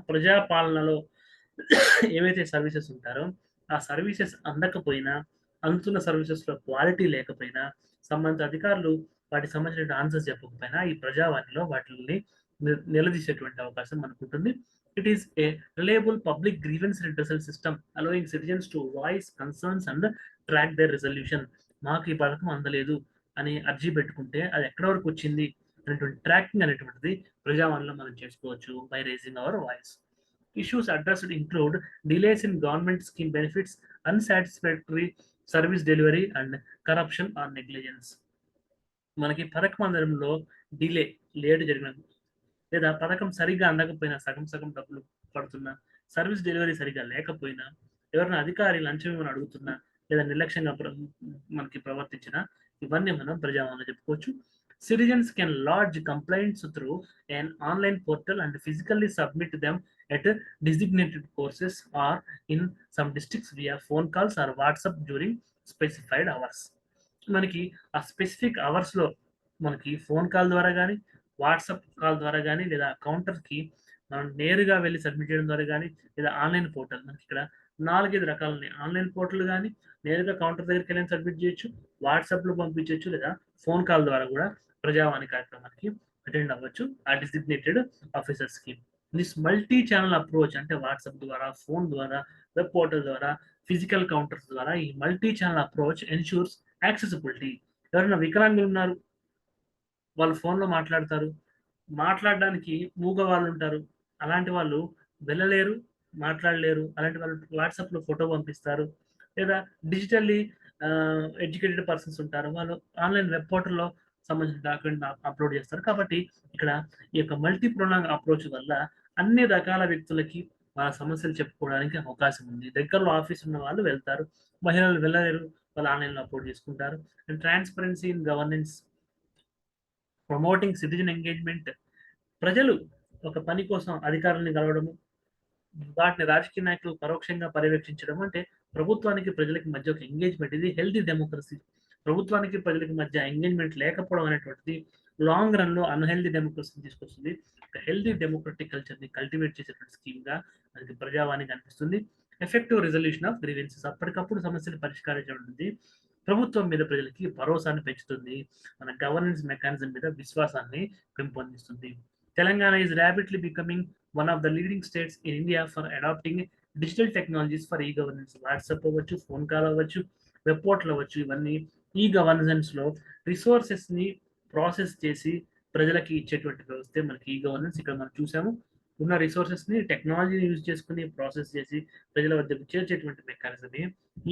ప్రజాపాలనలో ఏవైతే సర్వీసెస్ ఉంటారో ఆ సర్వీసెస్ అందకపోయినా, అందుతున్న సర్వీసెస్‌లో క్వాలిటీ లేకపోయినా, సంబంధిత అధికారులు వాటికి సంబంధించిన ఆన్సర్స్ చెప్పకపోయినా ఈ ప్రజావాణిలో వాటిల్ని నిలదీసేటువంటి అవకాశం మనకుంటుంది. It is a reliable public grievance redressal system allowing citizens to voice concerns and track their resolution. మాకు ఈ పథకం అందలేదు అని అర్జీ పెట్టుకుంటే అది ఎక్కడి వరకు వచ్చింది అనేటువంటి ట్రాకింగ్ అనేటువంటిది ప్రజావాణిలో మనం చేసుకోవచ్చు by raising our voice. Issues addressed include delays in government scheme benefits, unsatisfactory service delivery, and corruption or negligence. మనకి పథకం అందడంలో డిలే, లేట్ జరిగిన, లేదా పథకం సరిగ్గా అందకపోయినా, సగం సగం డబ్బులు పడుతున్నా, సర్వీస్ డెలివరీ సరిగ్గా లేకపోయినా, ఎవరైనా అధికారి లంచం ఇవ్వమని అడుగుతున్నా, లేదా నిర్లక్ష్యంగా మనకి ప్రవర్తించినా, ఇవన్నీ మనం ప్రజావాణిలో చెప్పుకోవచ్చు. Citizens can lodge complaints through an online portal and physically submit them at designated courses or in some districts via phone calls or WhatsApp during specified hours. మనకి ఆ స్పెసిఫిక్ అవర్స్‌లో మనకి ఫోన్ కాల్ ద్వారా గాని, వాట్సాప్ కాల్ ద్వారా గాని, లేదా కౌంటర్‌కి మనం నేరుగా వెళ్లి సబ్మిట్ చేయడం ద్వారా గాని, లేదా ఆన్‌లైన్ పోర్టల్ మనకిక్కడ 4, 5 రకాలున్నాయి. ఆన్‌లైన్ పోర్టల్ గాని, నేరుగా కౌంటర్ దగ్గరికెళ్ళైనా సబ్మిట్ చేయొచ్చు. వాట్సాప్‌లో పంపించొచ్చు. లేదా ఫోన్ కాల్ ద్వారా గూడా ప్రజావాణి కార్యక్రమానికి అటెండ్ అవ్వచ్చు. ఆ డెసిగ్నేటెడ్ ఆఫీసర్స్‌కి. దిస్ మల్టీ ఛానెల్ అప్రోచ్ అంటే వాట్సాప్ ద్వారా, ఫోన్ ద్వారా, వెబ్ పోర్టల్ ద్వారా, ఫిజికల్ కౌంటర్స్ ద్వారా ఈ multi channel approach ensures accessibility. ఎవరైనా వికలాంగులున్నారు. వాళ్ళు ఫోన్‌లో మాట్లాడతారు. మాట్లాడడానికి మూగ వాళ్ళుంటారు. అలాంటి వాళ్ళు వెళ్ళలేరు, మాట్లాడలేరు. అలాంటి వాళ్ళు వాట్సాప్‌లో ఫోటో పంపిస్తారు. లేదా డిజిటల్లీ ఎడ్యుకేటెడ్ పర్సన్స్ ఉంటారు. వాళ్ళు ఆన్‌లైన్ వెబ్ పోర్టల్‌లో సంబంధించిన డాక్యుమెంట్ అప్‌లోడ్ చేస్తారు. కాబట్టి ఇక్కడ ఈ యొక్క మల్టీ ప్రొనాంగ్ అప్రోచ్ వల్ల అన్ని రకాల వ్యక్తులకి వాళ్ళ సమస్యలు చెప్పుకోవడానికి అవకాశం ఉంది. దగ్గరలో ఆఫీస్ ఉన్న వాళ్ళు వెళ్తారు. మహిళలు వెళ్ళలేరు. వాళ్ళు ఆన్‌లైన్‌లో అప్‌లోడ్ చేసుకుంటారు. And transparency in governance, promoting citizen engagement. ప్రజలు ఒక పని కోసం అధికారుల్ని కలవడము, వాటిని రాజకీయ నాయకులు పరోక్షంగా పర్యవేక్షించడం అంటే ప్రభుత్వానికి ప్రజలకి మధ్య ఒక ఎంగేజ్‌మెంట్. ఇది హెల్తీ డెమోక్రసీ. ప్రభుత్వానికి ప్రజలకి మధ్య ఎంగేజ్‌మెంట్ లేకపోవడం అనేటువంటిది లాంగ్ రన్‌లో అన్‌హెల్తీ డెమోక్రసీని తీసుకొస్తుంది. ఒక హెల్తీ డెమోక్రటిక్ కల్చర్‌ని కల్టివేట్ చేసేటువంటి స్కీమ్‌గా మనకి ప్రజావాణి కనిపిస్తుంది. ఎఫెక్టివ్ రిజల్యూషన్ ఆఫ్ గ్రీవెన్సెస్, అప్పటికప్పుడు సమస్యలు పరిష్కరించడం అనేది ప్రభుత్వం మీద ప్రజలకి భరోసాని పెంచుతుంది. మన గవర్నెన్స్ మెకానిజం మీద విశ్వాసాన్ని పెంపొందిస్తుంది. Telangana is rapidly becoming one of the leading states in India for adopting digital technologies for e governance. WhatsApp అవ్వచ్చు, ఫోన్ కాల్ అవ్వచ్చు, వెబ్ పోర్టల్ అవ్వచ్చు, ఇవన్నీ ఈ గవర్నెన్స్‌లో రిసోర్సెస్‌ని ప్రాసెస్ చేసి ప్రజలకి ఇచ్చేటువంటి వ్యవస్థే మనకి ఈ గవర్నెన్స్. ఇక్కడ మనం చూసాము. ఉన్న రిసోర్సెస్‌ని టెక్నాలజీని యూజ్ చేసుకొని ప్రాసెస్ చేసి ప్రజల వద్దకు చేర్చేటువంటి మెకానిజమే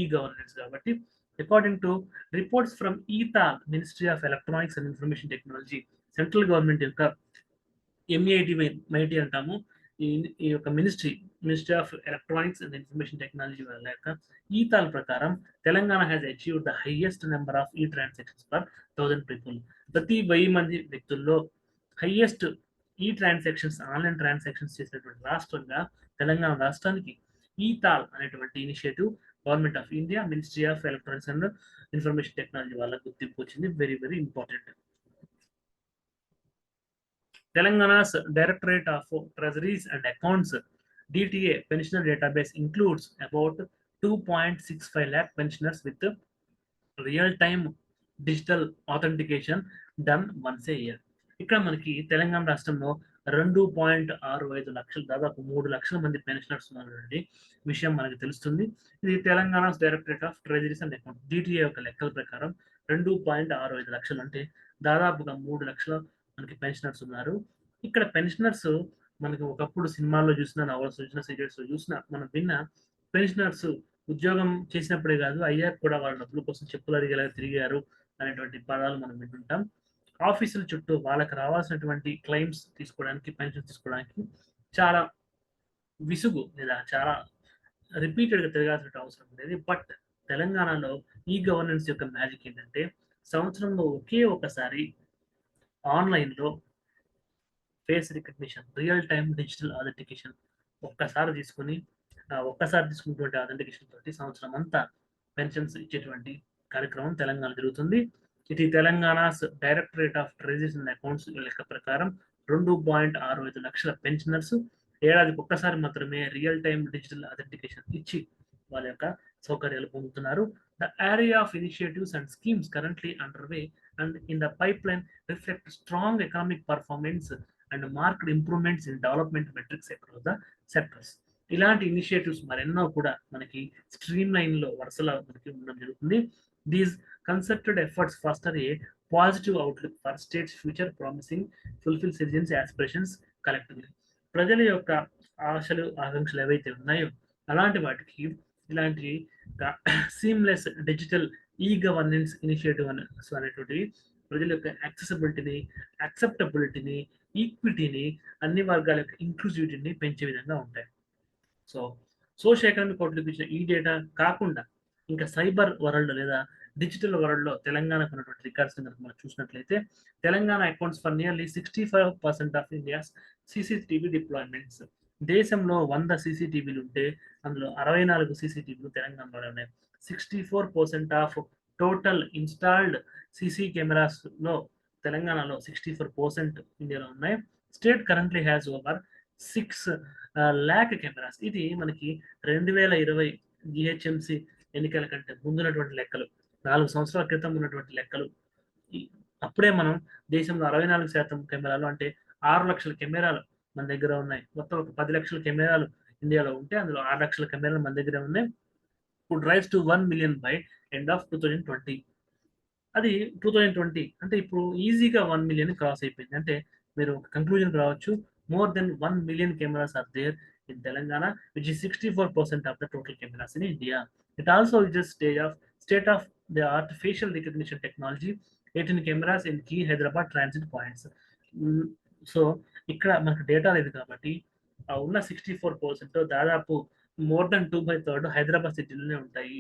ఈ గవర్నెన్స్. కాబట్టి according to reports from eTaal, ministry of electronics and information technology, central government యొక్క ఎంఈఐటీ మైటీ అంటాము. ఈ ఈ యొక్క ministry of electronics and information technology వాళ్ళ యొక్క ఈతాల్ ప్రకారం Telangana has achieved the highest number of e transactions per 1000 people. ప్రతి 1000 మంది వ్యక్తుల్లో హైయెస్ట్ ఈ ట్రాన్సాక్షన్స్, ఆన్‌లైన్ ట్రాన్సాక్షన్స్ చేసినటువంటి రాష్ట్రంగా తెలంగాణ రాష్ట్రానికి ఈతాల్ అనేటువంటి initiative government of India, ministry of electronics and information technology వాళ్ళ గుర్తింపు వచ్చింది. Very very important. Telangana's Directorate of Treasuries and Accounts DTA pensioner database includes about 2.65 lakh pensioners with real-time digital authentication done once a year. ఇక్కడ మనకి తెలంగాణ రాష్ట్రంలో 2.65 లక్షలు, దాదాపు 3 లక్షల మంది పెన్షనర్స్ ఉన్నటువంటి విషయం మనకు తెలుస్తుంది. ఇది Telangana directorate of treasuries and account DTA యొక్క లెక్కల ప్రకారం 2.65 లక్షలు, అంటే దాదాపుగా 3 లక్షల మనకి పెన్షనర్స్ ఉన్నారు. ఇక్కడ పెన్షనర్స్ మనకి ఒకప్పుడు సినిమాల్లో చూసినా, నవల్స్ చూసినా, సీరియల్స్‌లో చూసినా మనం విన్న పెన్షనర్స్ ఉద్యోగం చేసినప్పుడే కాదు, అయ్యాక కూడా వాళ్ళ డబ్బుల కోసం చెప్పులు అరిగేలా తిరిగారు అనేటువంటి పదాలు మనం వింటుంటాం. ఆఫీసుల చుట్టూ వాళ్ళకి రావాల్సినటువంటి క్లెయిమ్స్ తీసుకోవడానికి, పెన్షన్ తీసుకోవడానికి చాలా విసుగు లేదా చాలా రిపీటెడ్‌గా తిరగాల్సిన అవసరం ఉండేది. బట్ తెలంగాణలో ఈ గవర్నెన్స్ యొక్క మ్యాజిక్ ఏంటంటే సంవత్సరంలో ఒకే ఒకసారి ఆన్‌లైన్‌లో face recognition, real time digital authentication ఒక్కసారి తీసుకొని ఒక్కసారి తీసుకున్నటువంటి అథెంటికేషన్ తోటి సంవత్సరం అంతా పెన్షన్స్ ఇచ్చేటువంటి కార్యక్రమం తెలంగాణ జరుగుతుంది. ఇది Telangana's directorate of treasuries and accounts లెక్క ప్రకారం 2.65 లక్షల పెన్షనర్స్ ఏడాదికి ఒక్కసారి మాత్రమే రియల్ టైమ్ డిజిటల్ అథెంటికేషన్ ఇచ్చి వాళ్ళ యొక్క సౌకర్యాలు పొందుతున్నారు. The area of initiatives and schemes currently under way and in the pipeline reflect strong economic performance and marked improvements in development metrics across the sectors. ఇలాంటి initiatives మరెన్నో కూడా మనకి stream లైన్‌లో వరుసలో మనకి ఉండడం జరుగుతుంది. These concerted efforts foster a positive outlook for states future promising fulfil citizens aspirations collectively. ప్రజల యొక్క ఆశలు, ఆకాంక్షలు ఏవైతే ఉన్నాయో అలాంటి వాటికి ఇలాంటి seamless digital e governance initiative అనేటువంటివి ప్రజల యొక్క యాక్సెసిబిలిటీని, యాక్సెప్టబిలిటీని, ఈక్విటీని, అన్ని వర్గాల యొక్క ఇంక్లూజివిటీని పెంచే విధంగా ఉంటాయి. సో, సోషియో ఎకనామిక్ అవుట్‌లుక్ ఇచ్చిన ఈ డేటా కాకుండా ఇంకా సైబర్ వరల్డ్ లేదా డిజిటల్ వరల్డ్‌లో తెలంగాణకు ఉన్నటువంటి రికార్డ్స్‌ని గనుక మనం చూసినట్లయితే Telangana accounts for nearly 65% of India's CCTV deployments. దేశంలో 100 సీసీటీవీలు ఉంటే అందులో 64 సీసీటీవీలు తెలంగాణలోనే ఉన్నాయి. 64% ఆఫ్ టోటల్ ఇన్‌స్టాల్డ్ సీసీ కెమెరాస్‌లో తెలంగాణలో 64% ఇండియాలో ఉన్నాయి. State currently has over 6 lakh cameras. ఇది మనకి 2020 జీహెచ్ఎంసీ ఎన్నికల కంటే ముందున్నటువంటి లెక్కలు. 4 సంవత్సరాల క్రితం ఉన్నటువంటి లెక్కలు. ఈ అప్పుడే మనం దేశంలో 64% కెమెరాలు అంటే 6,00,000 కెమెరాలు మన దగ్గర ఉన్నాయి. మొత్తం ఒక 10,00,000 కెమెరాలు ఇండియాలో ఉంటే అందులో 6,00,000 కెమెరాలు మన దగ్గరే ఉన్నాయి. Would rise to 1,000,000 by end of 2020. అది 2020 అంటే ఇప్పుడు ఈజీగా 1,000,000 క్రాస్ అయిపోయింది. అంటే మీరు ఒక కంక్లూజన్‌కి రావచ్చు. More than 1,000,000 cameras are there in Telangana which is 64% of the total cameras in India. It also uses state of the art facial recognition technology 18 cameras in key Hyderabad transit points. Hmm. So, ఇక్కడ మనకు data లేదు కాబట్టి ఉన్న 64% దాదాపు more than 2/3 Hyderabad సిటీలోనే ఉంటాయి.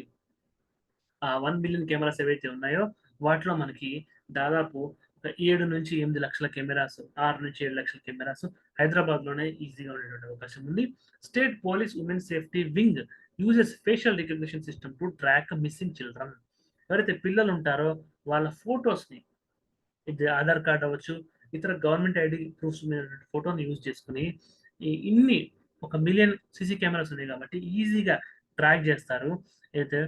ఆ 1,000,000 cameras ఏవైతే ఉన్నాయో వాటిలో మనకి దాదాపు ఒక 7-8 లక్షల కెమెరాస్, 6-7 లక్షల కెమెరాస్ హైదరాబాద్‌లోనే ఈజీగా ఉండేటువంటి అవకాశం ఉంది. State police women safety wing uses facial recognition system to track missing children. ఎవరైతే పిల్లలు ఉంటారో వాళ్ళ ఫోటోస్‌ని ఇది ఆధార్ కార్డ్ అవ్వచ్చు, ఇతర గవర్నమెంట్ ఐడీ ప్రూఫ్స్ మీద ఫోటోని యూజ్ చేసుకొని ఇన్ని ఒక మిలియన్ సీసీ కెమెరాస్ ఉన్నాయి కాబట్టి ఈజీగా ట్రాక్ చేస్తారు. అయితే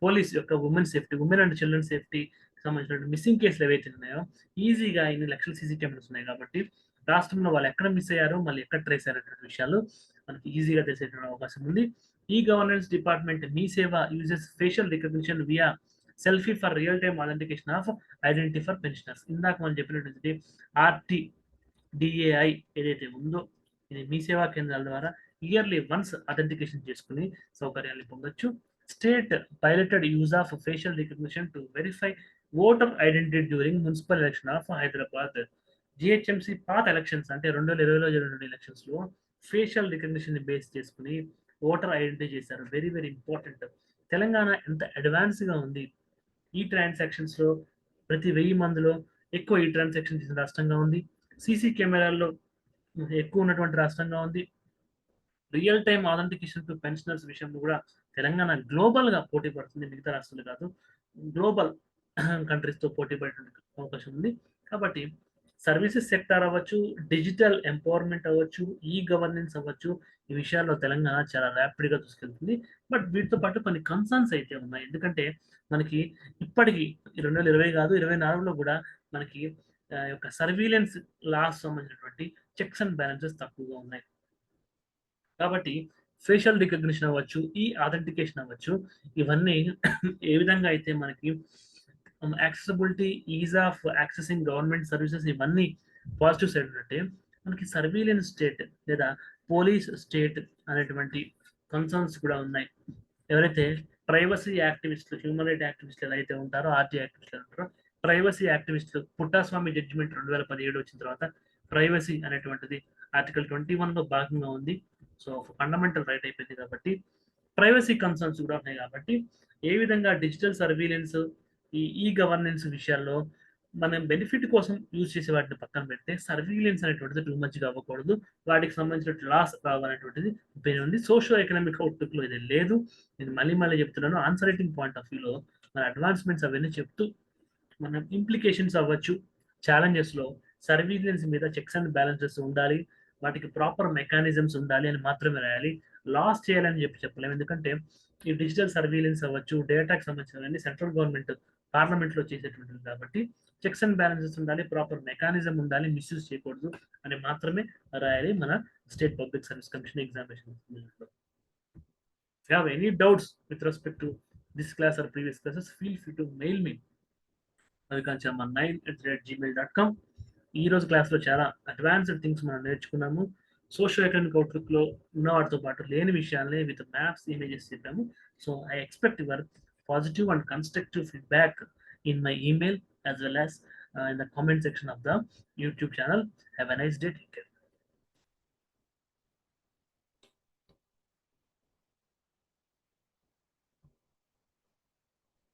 పోలీస్ యొక్క ఉమెన్ అండ్ చిల్డ్రన్ సేఫ్టీ సంబంధించిన మిస్సింగ్ కేసులు ఏవైతే ఉన్నాయో ఈజీగా ఇన్ని లక్షల సీసీ కెమెరాస్ ఉన్నాయి కాబట్టి రాష్ట్రంలో వాళ్ళు ఎక్కడ మిస్ అయ్యారో మళ్ళీ ఎక్కడ ట్రేస్ అయ్యారనే విషయాలు మనకి ఈజీగా తెలిసేటువంటి అవకాశం ఉంది. ఈ గవర్నెన్స్ డిపార్ట్మెంట్ మీ సేవ uses facial recognition via selfie for real time authentication of identity for pensioners. ఇందాక మనం చెప్పినటువంటి ఆర్‌టిడిఏఐ ఏదైతే ఉందో ఇది మీ సేవా కేంద్రాల ద్వారా ఇయర్లీ వన్స్ అథెంటికేషన్ చేసుకుని సౌకర్యాన్ని పొందొచ్చు. State piloted use of facial recognition to verify voter identity during municipal election of Hyderabad. GHMC పాత ఎలక్షన్స్ అంటే 2020లో జరిగిన ఎలక్షన్స్‌లో ఫేషియల్ రికగ్నిషన్‌ని బేస్ చేసుకొని ఓటర్ ఐడెంటిఫై చేశారు. Very very important. తెలంగాణ ఎంత అడ్వాన్స్‌గా ఉంది. ఈ ట్రాన్సాక్షన్స్‌లో ప్రతి 1000 మందిలో ఎక్కువ ఈ ట్రాన్సాక్షన్ చేసిన రాష్ట్రంగా ఉంది. సీసీ కెమెరాల్లో ఎక్కువ ఉన్నటువంటి రాష్ట్రంగా ఉంది. Real time authentication to pensioners విషయంలో కూడా తెలంగాణ గ్లోబల్‌గా పోటీ పడుతుంది. మిగతా రాష్ట్రాలు కాదు. గ్లోబల్ కంట్రీస్‌తో పోటీ పడేటువంటి అవకాశం ఉంది. కాబట్టి సర్వీసెస్ సెక్టార్ అవ్వచ్చు, డిజిటల్ ఎంపవర్‌మెంట్ అవ్వచ్చు, ఈ గవర్నెన్స్ అవ్వచ్చు, ఈ విషయాల్లో తెలంగాణ చాలా ర్యాపిడ్‌గా దూసుకెళ్తుంది. బట్ వీటితో పాటు కొన్ని కన్సర్న్స్ అయితే ఉన్నాయి. ఎందుకంటే మనకి ఇప్పటికి 2020 కాదు 24లో కూడా మనకి యొక్క సర్వీలెన్స్ లాస్ సంబంధించినటువంటి చెక్స్ అండ్ బ్యాలెన్సెస్ తక్కువగా ఉన్నాయి. కాబట్టి ఫేషియల్ రికగ్నిషన్ అవ్వచ్చు, ఈ అథెంటికేషన్ అవ్వచ్చు, ఇవన్నీ ఏ విధంగా అయితే మనకి accessibility, is of accessing government services ఇవన్నీ పాజిటివ్ సైడ్ ఉన్నట్టే, మనకి సర్వీలెన్స్ స్టేట్ లేదా పోలీస్ స్టేట్ అనేటువంటి కన్సర్న్స్ కూడా ఉన్నాయి. ఎవరైతే ప్రైవసీ యాక్టివిస్టులు, హ్యూమన్ రైట్ యాక్టివిస్టులు ఎలా అయితే ఉంటారో, ఆర్టీ యాక్టివిస్టులు ఉంటారో, ప్రైవసీ యాక్టివిస్టులు పుట్టాస్వామి జడ్జిమెంట్ 2017 వచ్చిన తర్వాత ప్రైవసీ అనేటువంటిది ఆర్టికల్ 21లో భాగంగా ఉంది. సో ఫండమెంటల్ రైట్ అయిపోయింది కాబట్టి ప్రైవసీ కన్సర్న్స్ కూడా ఉన్నాయి కాబట్టి ఏ విధంగా డిజిటల్ సర్వీలెన్స్ ఈ గవర్నెన్స్ విషయాల్లో మనం బెనిఫిట్ కోసం యూజ్ చేసే వాటిని పక్కన పెడితే సర్వీలెన్స్ అనేటువంటిది టూ మచ్గా అవ్వకూడదు. వాటికి సంబంధించిన లాస్ రావాలనేటువంటిది ఒపీనియన్ ఉంది. సోషియో ఎకనామిక్ అవుట్లుక్ లో ఇది లేదు. నేను మళ్ళీ చెప్తున్నాను. ఆన్సర్ రైటింగ్ పాయింట్ ఆఫ్ వ్యూలో మన అడ్వాన్స్మెంట్స్ అవన్నీ చెప్తూ మనం ఇంప్లికేషన్స్ అవ్వచ్చు, ఛాలెంజెస్ లో సర్వీలెన్స్ మీద చెక్స్ అండ్ బ్యాలెన్సెస్ ఉండాలి, వాటికి ప్రాపర్ మెకానిజమ్స్ ఉండాలి అని మాత్రమే రాయాలి. లాస్ చేయాలని చెప్పలేము. ఎందుకంటే ఈ డిజిటల్ సర్వీలెన్స్ అవ్వచ్చు, డేటాకి సంబంధించినవన్నీ సెంట్రల్ గవర్నమెంట్ పార్లమెంట్ లో చేసేటువంటిది కాబట్టి చెక్స్ అండ్ బ్యాలెన్సెస్ ఉండాలి, ప్రాపర్ మెకానిజం ఉండాలి, మిస్యూజ్ చేయకూడదు అని మాత్రమే రాయాలి మన state public service commission examination. If you have any doubts with respect to this class or previous classes, feel free to mail me avikanchama9@gmail.com. ఈ రోజు క్లాస్లో చాలా అడ్వాన్స్డ్ థింగ్స్ మనం నేర్చుకున్నాము. సోషల్ ఎకనామిక్ అవుట్లుక్లో ఉన్న వాటితో పాటు లేని విషయాలని విత్ మ్యాప్స్, ఇమేజెస్ చెప్పాము. So I expect your positive and constructive feedback in my email as well as in the comment section of the YouTube channel. Have a nice day. Take care.